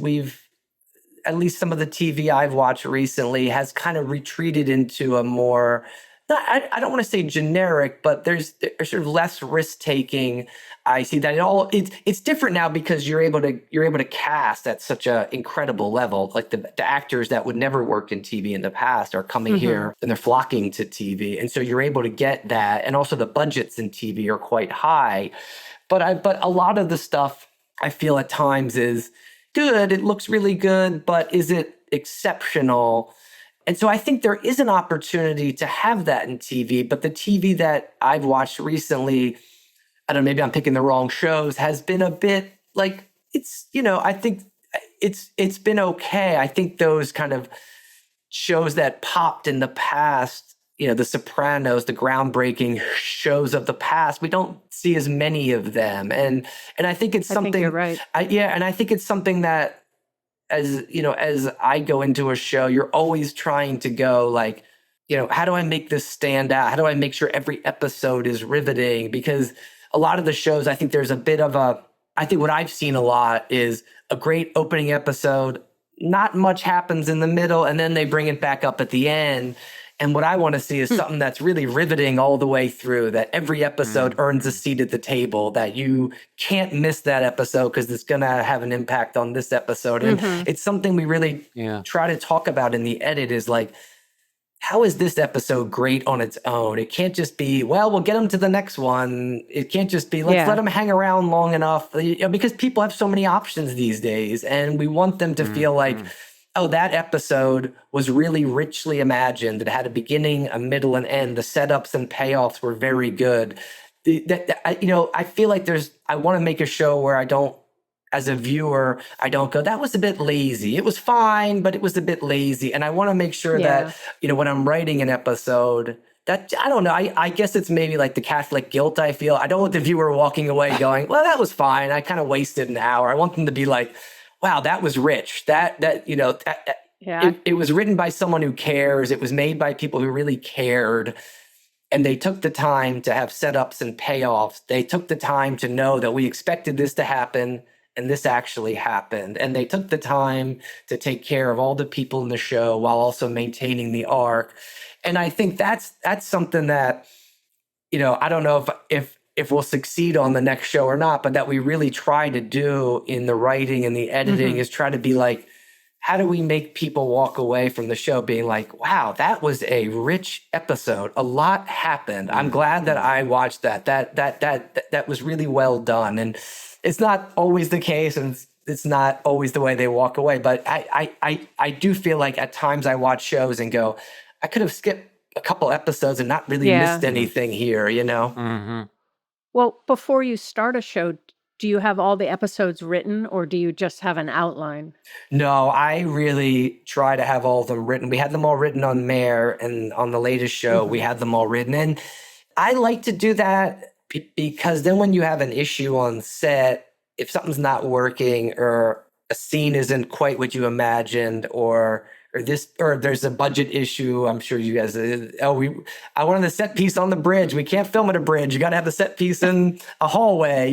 Speaker 2: at least some of the TV I've watched recently has kind of retreated into a more, I don't want to say generic, but there's sort of less risk taking. I see that it's different now because you're able to cast at such an incredible level. Like the actors that would never work in TV in the past are coming here and they're flocking to TV, and so you're able to get that. And also the budgets in TV are quite high, but a lot of the stuff I feel at times is good. It looks really good, but is it exceptional? And so I think there is an opportunity to have that in TV, but the TV that I've watched recently, I don't know, maybe I'm picking the wrong shows, has been a bit like, I think it's been okay. I think those kind of shows that popped in the past, The Sopranos, the groundbreaking shows of the past, we don't see as many of them. And I think it's something,
Speaker 4: I think you're right.
Speaker 2: And I think it's something that, as I go into a show, you're always trying to go like, how do I make this stand out? How do I make sure every episode is riveting? Because a lot of the shows, I think there's a bit of I think what I've seen a lot is a great opening episode, not much happens in the middle, and then they bring it back up at the end. And what I want to see is something that's really riveting all the way through, that every episode earns a seat at the table, that you can't miss that episode because it's going to have an impact on this episode. And it's something we really try to talk about in the edit is like, how is this episode great on its own? It can't just be, well, we'll get them to the next one. It can't just be, let's let them hang around long enough, because people have so many options these days. And we want them to feel like, oh, that episode was really richly imagined. It had a beginning, a middle, and end. The setups and payoffs were very good. I feel like I want to make a show where I don't, as a viewer, I don't go, that was a bit lazy. It was fine, but it was a bit lazy. And I want to make sure that, when I'm writing an episode, that, I don't know, I guess it's maybe like the Catholic guilt I feel. I don't want the viewer walking away going, well, that was fine. I kind of wasted an hour. I want them to be like, wow, that was rich. It was written by someone who cares. It was made by people who really cared. And they took the time to have setups and payoffs. They took the time to know that we expected this to happen, and this actually happened. And they took the time to take care of all the people in the show while also maintaining the arc. And I think that's something that, I don't know if we'll succeed on the next show or not, but that we really try to do in the writing and the editing is try to be like, how do we make people walk away from the show being like, wow, that was a rich episode. A lot happened. I'm glad that I watched that. That was really well done. And it's not always the case, and it's not always the way they walk away. But I do feel like at times I watch shows and go, I could have skipped a couple episodes and not really missed anything here,
Speaker 4: Well, before you start a show, do you have all the episodes written, or do you just have an outline?
Speaker 2: No, I really try to have all of them written. We had them all written on MARE, and on the latest show, we had them all written. And I like to do that because then when you have an issue on set, if something's not working or a scene isn't quite what you imagined, or there's a budget issue. I'm sure you guys, I wanted the set piece on the bridge. We can't film at a bridge. You got to have the set piece in a hallway,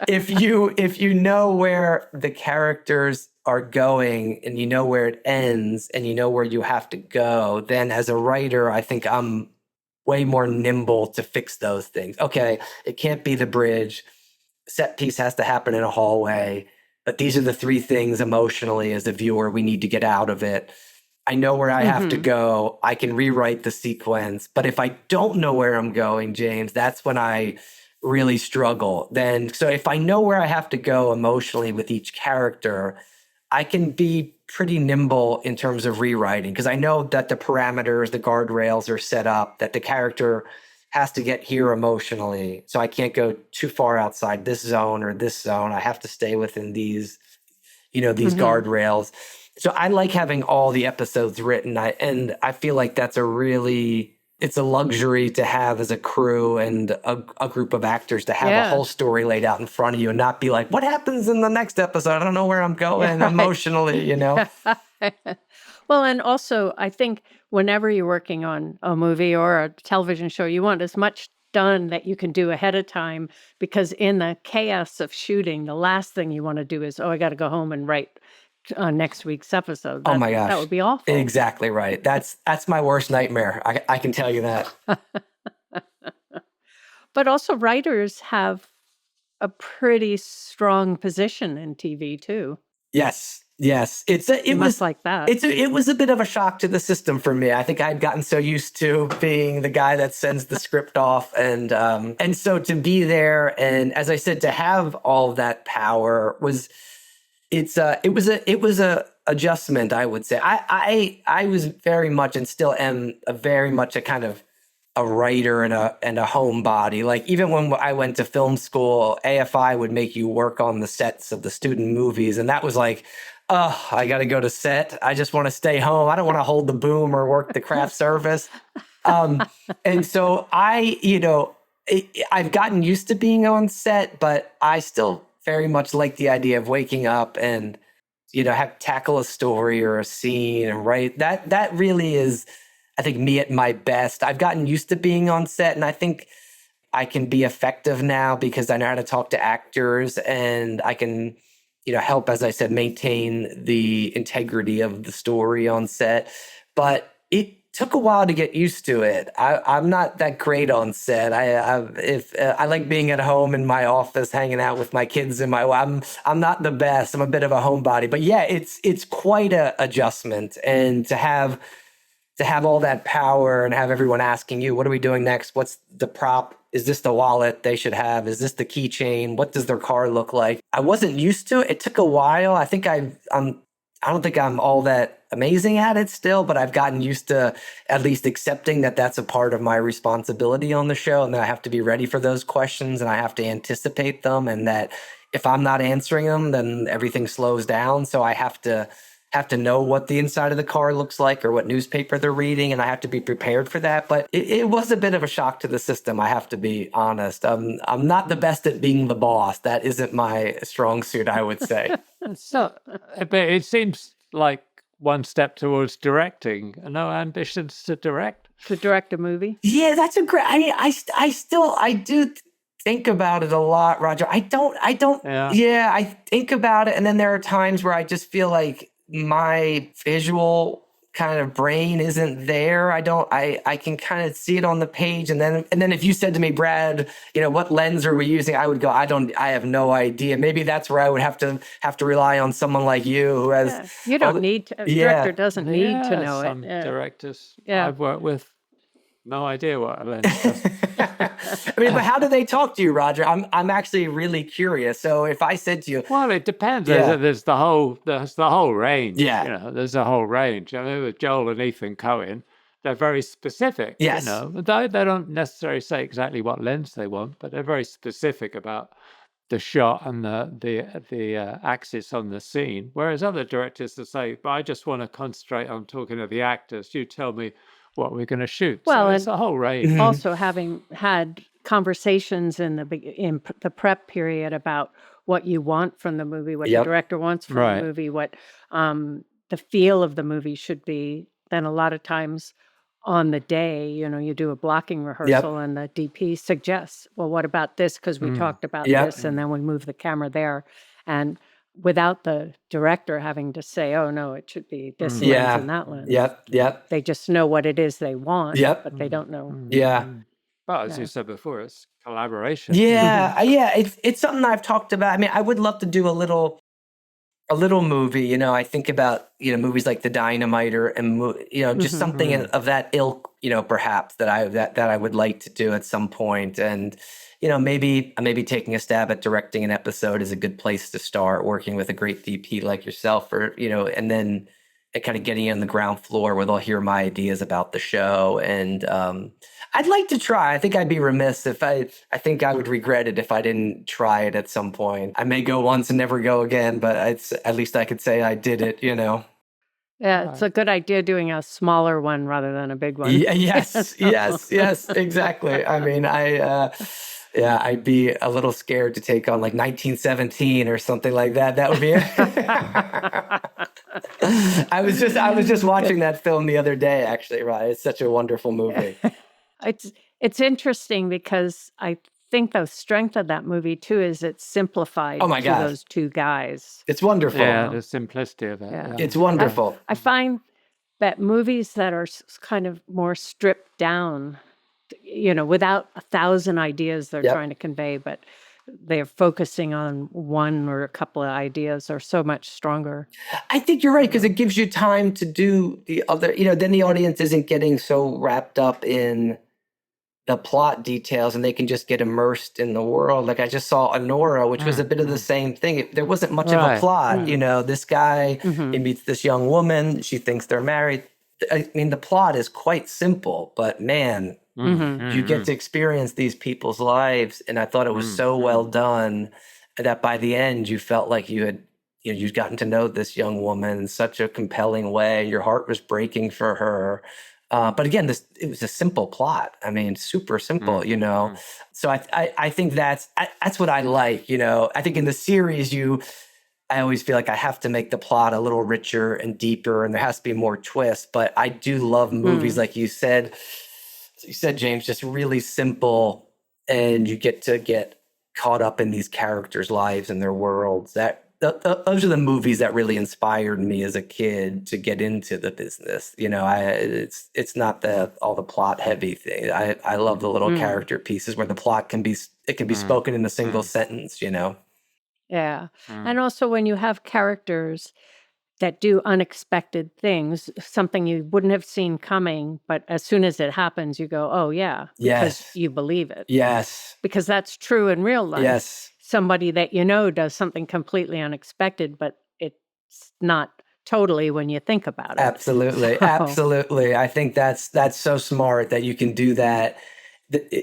Speaker 2: If you know where the characters are going and you know where it ends and you know where you have to go, then as a writer, I think I'm way more nimble to fix those things. Okay, it can't be the bridge. Set piece has to happen in a hallway. But these are the three things emotionally as a viewer we need to get out of it. I know where I have to go. I can rewrite the sequence. But if I don't know where I'm going, James, that's when I really struggle. So if I know where I have to go emotionally with each character, I can be pretty nimble in terms of rewriting because I know that the parameters, the guardrails are set up, that the character has to get here emotionally. So I can't go too far outside this zone or this zone. I have to stay within these guardrails. So I like having all the episodes written. And I feel like that's it's a luxury to have as a crew and a group of actors to have a whole story laid out in front of you and not be like, what happens in the next episode? I don't know where I'm going emotionally,
Speaker 4: Well, and also I think whenever you're working on a movie or a television show, you want as much done that you can do ahead of time, because in the chaos of shooting, the last thing you want to do is, I got to go home and write next week's episode.
Speaker 2: Oh my gosh.
Speaker 4: That would be awful.
Speaker 2: Exactly right. That's my worst nightmare. I can tell you that.
Speaker 4: But also writers have a pretty strong position in TV too.
Speaker 2: Yes. It was
Speaker 4: like that.
Speaker 2: It was a bit of a shock to the system for me. I think I'd gotten so used to being the guy that sends the script off, and so to be there, and as I said, to have all of that power was a adjustment, I would say. I was very much, and still am, very much a kind of a writer and a homebody. Like even when I went to film school, AFI would make you work on the sets of the student movies, and that was like, I got to go to set. I just want to stay home. I don't want to hold the boom or work the craft service. And so I've gotten used to being on set, but I still very much like the idea of waking up and, tackle a story or a scene and write. That really is, I think, me at my best. I've gotten used to being on set, and I think I can be effective now because I know how to talk to actors, and I can, help, as I said, maintain the integrity of the story on set. But it took a while to get used to it. I'm not that great on set. I like being at home in my office, hanging out with my kids and I'm not the best. I'm a bit of a homebody, but yeah, it's quite a adjustment. And to have all that power and have everyone asking you, what are we doing next? What's the prop? Is this the wallet they should have? Is this the keychain? What does their car look like? I wasn't used to it. It took a while. I think I don't think I'm all that amazing at it still, but I've gotten used to at least accepting that that's a part of my responsibility on the show, and that I have to be ready for those questions and I have to anticipate them, and that if I'm not answering them, then everything slows down. So I have to know what the inside of the car looks like or what newspaper they're reading, and I have to be prepared for that. But it was a bit of a shock to the system, I have to be honest. I'm not the best at being the boss. That isn't my strong suit, I would say.
Speaker 3: So, but it seems like one step towards directing. No ambitions to direct?
Speaker 4: To direct a movie?
Speaker 2: Yeah, that's a great, I do think about it a lot, Roger. I think about it, and then there are times where I just feel like my visual kind of brain isn't there. I can kind of see it on the page, and then if you said to me, Brad, what lens are we using? I would go, I have no idea. Maybe that's where I would have to rely on someone like you who has.
Speaker 4: You don't need to. A director doesn't need to know it.
Speaker 3: Some directors I've worked with, no idea what a lens does.
Speaker 2: But how do they talk to you, Roger? I'm actually really curious. So if I said to you,
Speaker 3: well, it depends. There's the whole range.
Speaker 2: Yeah,
Speaker 3: there's a whole range. I mean, with Joel and Ethan Coen, they're very specific.
Speaker 2: Yes,
Speaker 3: they don't necessarily say exactly what lens they want, but they're very specific about the shot and the axis on the scene. Whereas other directors will say, "But I just want to concentrate on talking to the actors. You tell me what we're going to shoot."
Speaker 4: Well,
Speaker 3: so it's a whole range.
Speaker 4: Also, having had conversations in the prep period about what you want from the movie, what the director wants from the movie, what the feel of the movie should be, then a lot of times on the day, you do a blocking rehearsal and the DP suggests, well, what about this? Because we talked about this, and then we move the camera there. And without the director having to say, oh, no, it should be this lens and that lens.
Speaker 2: Yep.
Speaker 4: They just know what it is they want, but they don't know.
Speaker 2: Yeah.
Speaker 3: But as you said before, it's collaboration.
Speaker 2: Yeah. It's something I've talked about. I mean, I would love to do a little A little movie, you know, I think about, you know, movies like The Dynamiter and, you know, just something of that ilk, you know, perhaps that I would like to do at some point. And, you know, maybe taking a stab at directing an episode is a good place to start, working with a great DP like yourself, or, you know, and then kind of getting on the ground floor where they'll hear my ideas about the show. And I'd like to try. I think I'd be remiss if I think I would regret it if I didn't try it at some point. I may go once and never go again, but at least I could say I did it, you know?
Speaker 4: Yeah, it's a good idea doing a smaller one rather than a big one.
Speaker 2: Yes, yes, exactly. I mean, I'd be a little scared to take on like 1917 or something like that. That would be I was just watching that film the other day, actually, right? It's such a wonderful movie.
Speaker 4: It's interesting because I think the strength of that movie too is it's simplified
Speaker 2: Oh my
Speaker 4: to
Speaker 2: gosh.
Speaker 4: those two guys.
Speaker 2: It's wonderful.
Speaker 3: Yeah, the simplicity of it.
Speaker 4: Yeah.
Speaker 3: Yeah.
Speaker 2: It's wonderful.
Speaker 4: I find that movies that are kind of more stripped down, you know, without 1,000 ideas they're
Speaker 2: Yep.
Speaker 4: trying to convey, but they're focusing on one or a couple of ideas are so much stronger.
Speaker 2: I think you're right, because it gives you time to do the other, you know, then the audience isn't getting so wrapped up in the plot details and they can just get immersed in the world. Like I just saw Honora, which was a bit of the same thing. There wasn't much of a
Speaker 3: Right.
Speaker 2: plot. You know, this guy, he meets this young woman. She thinks they're married. I mean, the plot is quite simple, but man, you get to experience these people's lives. And I thought it was so well done that by the end, you felt like you'd gotten to know this young woman in such a compelling way. Your heart was breaking for her. But again, it was a simple plot. I mean, super simple, you know? So I think that's what I like, you know? I think in the series, I always feel like I have to make the plot a little richer and deeper, and there has to be more twists. But I do love movies, like you said, James, just really simple, and you get to get caught up in these characters' lives and their worlds. Those are the movies that really inspired me as a kid to get into the business. You know, it's not all the plot heavy thing. I love the little character pieces where the plot can be spoken in a single sentence, you know?
Speaker 4: Yeah. And also when you have characters that do unexpected things, something you wouldn't have seen coming, but as soon as it happens, you go, oh, yeah, because
Speaker 2: Yes.
Speaker 4: you believe it.
Speaker 2: Yes.
Speaker 4: Because that's true in real life.
Speaker 2: Yes.
Speaker 4: Somebody that you know does something completely unexpected, but it's not totally when you think about it.
Speaker 2: Absolutely.
Speaker 4: So-
Speaker 2: Absolutely. I think that's so smart that you can do that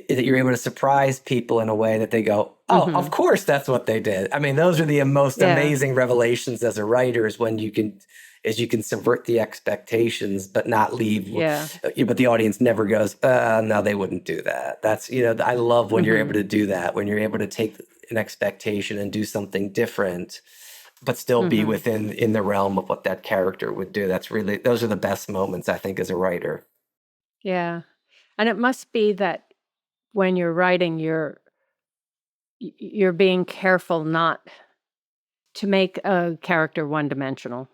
Speaker 2: you're able to surprise people in a way that they go, oh, of course that's what they did. I mean, those are the most amazing revelations as a writer is when you can subvert the expectations, but not leave. But the audience never goes, no, they wouldn't do that. That's, I love when you're able to do that, when you're able to take an expectation and do something different, but still be in the realm of what that character would do. Those are the best moments, I think, as a writer.
Speaker 4: Yeah. And it must be that when you're writing, you're being careful not to make a character one-dimensional.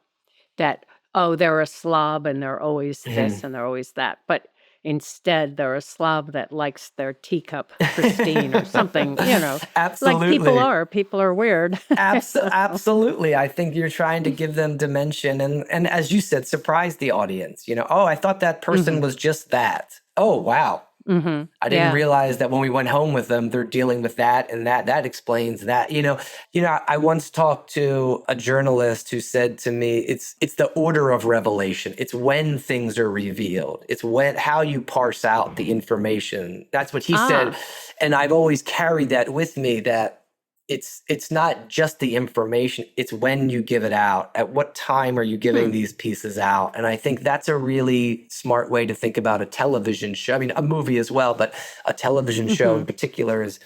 Speaker 4: That, oh, they're a slob and they're always this and they're always that. But instead, they're a slob that likes their teacup pristine or something,
Speaker 2: Absolutely.
Speaker 4: Like people are weird.
Speaker 2: Absolutely. I think you're trying to give them dimension and as you said, surprise the audience. Oh, I thought that person was just that. Oh, wow. I didn't realize that when we went home with them, they're dealing with that and that explains that. I once talked to a journalist who said to me, it's the order of revelation. It's when things are revealed. It's how you parse out the information. That's what he said. And I've always carried that with me, that it's not just the information, it's when you give it out. At what time are you giving these pieces out? And I think that's a really smart way to think about a television show. I mean, a movie as well, but a television show in particular is,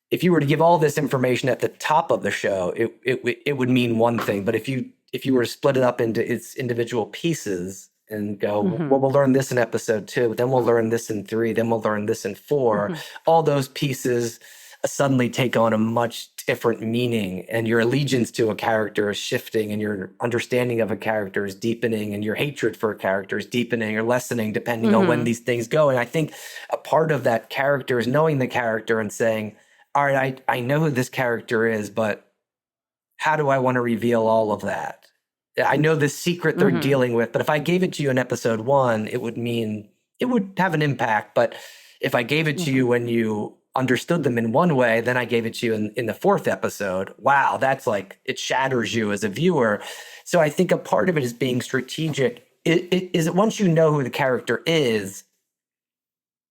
Speaker 2: if you were to give all this information at the top of the show, it would mean one thing. But if you were to split it up into its individual pieces and go, well, we'll learn this in episode 2, then we'll learn this in 3, then we'll learn this in 4, all those pieces suddenly take on a much different meaning, and your allegiance to a character is shifting, and your understanding of a character is deepening, and your hatred for a character is deepening or lessening depending on when these things go. And I think a part of that character is knowing the character and saying, all right, I know who this character is, but how do I want to reveal all of that? I know the secret they're dealing with, but if I gave it to you in episode 1, it would mean it would have an impact. But if I gave it to you when you understood them in one way, then I gave it to you in the 4th episode. Wow, that's like, it shatters you as a viewer. So I think a part of it is being strategic. Is once you know who the character is,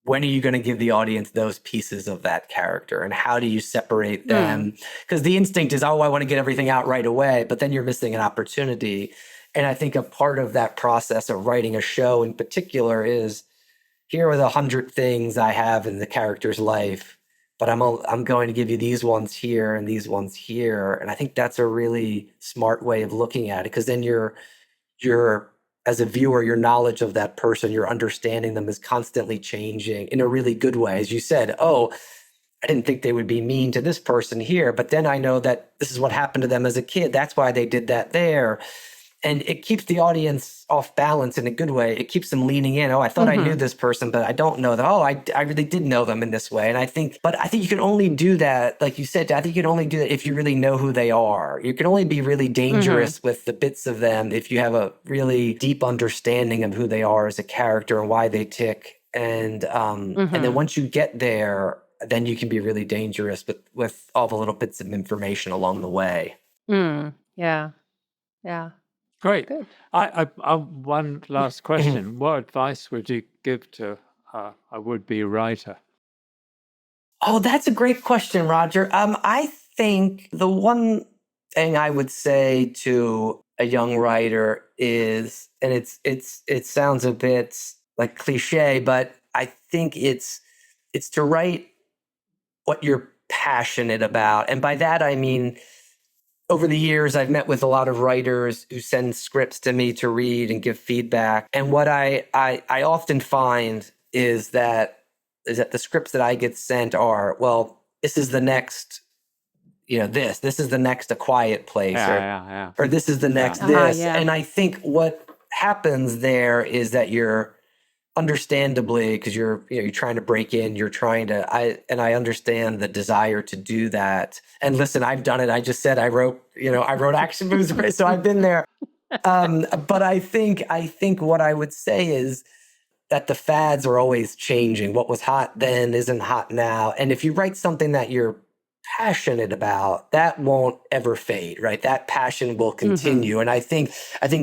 Speaker 2: when are you going to give the audience those pieces of that character, and how do you separate them? Because the instinct is, oh, I want to get everything out right away, but then you're missing an opportunity. And I think a part of that process of writing a show in particular is, here are the 100 things I have in the character's life, but I'm going to give you these ones here and these ones here. And I think that's a really smart way of looking at it, because then you're as a viewer, your knowledge of that person, your understanding them is constantly changing in a really good way. As you said, oh, I didn't think they would be mean to this person here, but then I know that this is what happened to them as a kid. That's why they did that there. And it keeps the audience off balance in a good way. It keeps them leaning in. Oh, I thought I knew this person, but I don't know that. Oh, I really did know them in this way. And I think you can only do that, like you said, I think you can only do that if you really know who they are. You can only be really dangerous with the bits of them if you have a really deep understanding of who they are as a character and why they tick. And then once you get there, then you can be really dangerous with all the little bits of information along the way.
Speaker 4: Yeah.
Speaker 3: Great.
Speaker 4: Good.
Speaker 3: I one last question. What advice would you give to a would-be writer?
Speaker 2: Oh, that's a great question, Roger. I think the one thing I would say to a young writer is, and it sounds a bit like cliche, but I think it's to write what you're passionate about. And by that, I mean, over the years, I've met with a lot of writers who send scripts to me to read and give feedback. And what I often find is that the scripts that I get sent are, well, this is the next, this is the next A Quiet Place, or this is the next this. And I think what happens there is that you're, understandably, because you're trying to break in, I understand the desire to do that. And listen, I've done it. I just said I wrote action movies, so I've been there. But I think what I would say is that the fads are always changing. What was hot then isn't hot now. And if you write something that you're passionate about, that won't ever fade, right? That passion will continue. And I think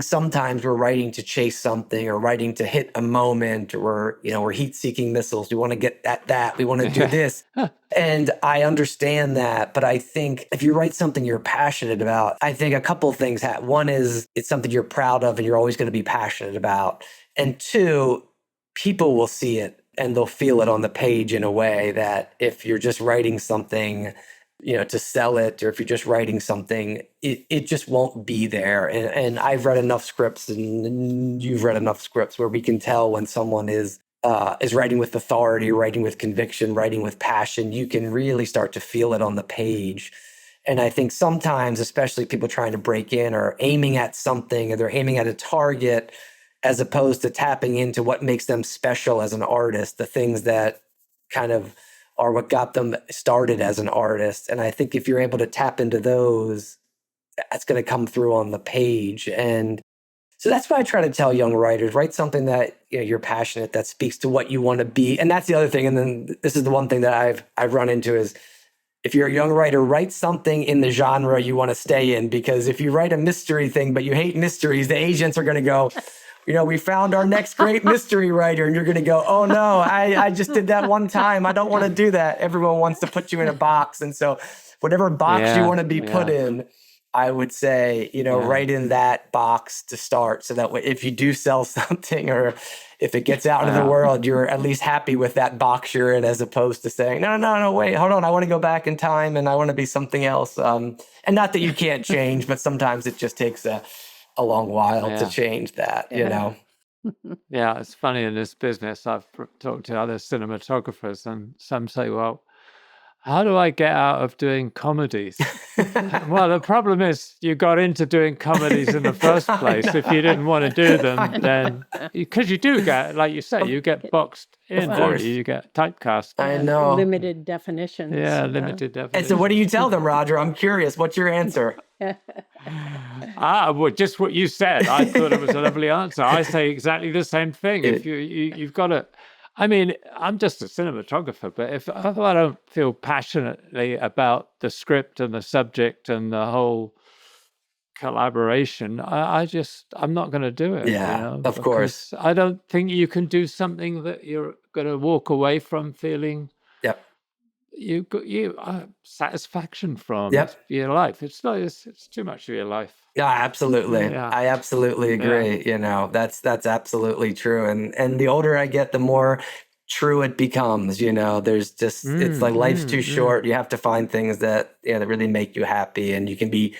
Speaker 2: sometimes we're writing to chase something, or writing to hit a moment, or we're heat-seeking missiles. We want to get at that. We want to do this. And I understand that, but I think if you write something you're passionate about, I think a couple of things happen. One is it's something you're proud of and you're always going to be passionate about. And two, people will see it and they'll feel it on the page in a way that if you're just writing something, to sell it, or if you're just writing something, it just won't be there. And I've read enough scripts, and you've read enough scripts, where we can tell when someone is writing with authority, writing with conviction, writing with passion. You can really start to feel it on the page. And I think sometimes, especially people trying to break in, are aiming at something, or they're aiming at a target, as opposed to tapping into what makes them special as an artist, the things that kind of are what got them started as an artist. And I think if you're able to tap into those, that's going to come through on the page. And so that's why I try to tell young writers, write something that you're passionate, that speaks to what you want to be. And that's the other thing. And then this is the one thing that I've run into is, if you're a young writer, write something in the genre you want to stay in. Because if you write a mystery thing, but you hate mysteries, the agents are going to go, we found our next great mystery writer. And you're going to go, oh, no, I just did that one time. I don't want to do that. Everyone wants to put you in a box. And so whatever box you want to be put in, I would say, write in that box to start. So that way, if you do sell something, or if it gets out into the world, you're at least happy with that box you're in, as opposed to saying, no, wait, hold on. I want to go back in time and I want to be something else. And not that you can't change, but sometimes it just takes a long while to change that,
Speaker 3: Yeah, it's funny in this business. I've talked to other cinematographers, and some say, well, how do I get out of doing comedies? Well, the problem is you got into doing comedies in the first place. If you didn't want to do them, then because you do get, like you say, you get boxed in, don't you? You get typecast.
Speaker 2: I know.
Speaker 4: Limited definitions.
Speaker 3: Yeah, limited definitions.
Speaker 2: And so what do you tell them, Roger? I'm curious. What's your answer?
Speaker 3: Well, just what you said. I thought it was a lovely answer. I say exactly the same thing. If you've got to, I mean, I'm just a cinematographer, but if I don't feel passionately about the script and the subject and the whole collaboration, I'm not going to do it.
Speaker 2: Yeah, of course.
Speaker 3: I don't think you can do something that you're going to walk away from feeling you satisfaction from your life. It's too much of your life.
Speaker 2: Yeah, absolutely.
Speaker 3: Yeah.
Speaker 2: I absolutely agree. That's absolutely true. And the older I get, the more true it becomes. There's just it's like life's too short. You have to find things that that really make you happy, and you can be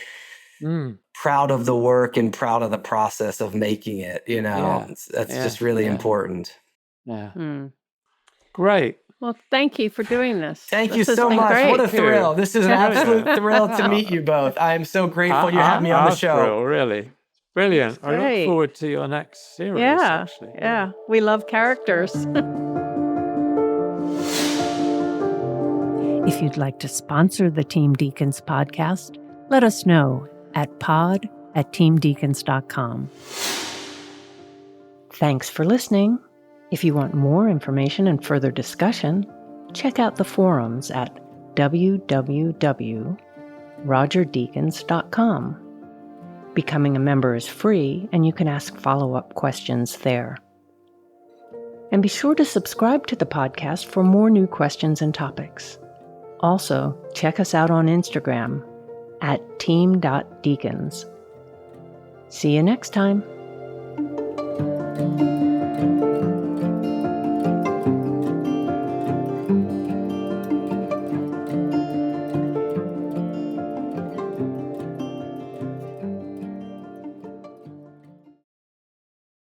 Speaker 2: proud of the work and proud of the process of making it. That's just really important.
Speaker 3: Yeah. Great.
Speaker 4: Well, thank you for doing this.
Speaker 2: Thank you so much.
Speaker 4: Great.
Speaker 2: What a thrill. This is an absolute thrill to meet you both. I am so grateful you had me on the show.
Speaker 3: Thrill, really. Brilliant. I look forward to your next series, actually.
Speaker 4: Yeah. We love characters.
Speaker 1: If you'd like to sponsor the Team Deakins podcast, let us know at pod@teamdeakins.com. Thanks for listening. If you want more information and further discussion, check out the forums at www.rogerdeakins.com. Becoming a member is free, and you can ask follow-up questions there. And be sure to subscribe to the podcast for more new questions and topics. Also, check us out on Instagram at team.deakins. See you next time.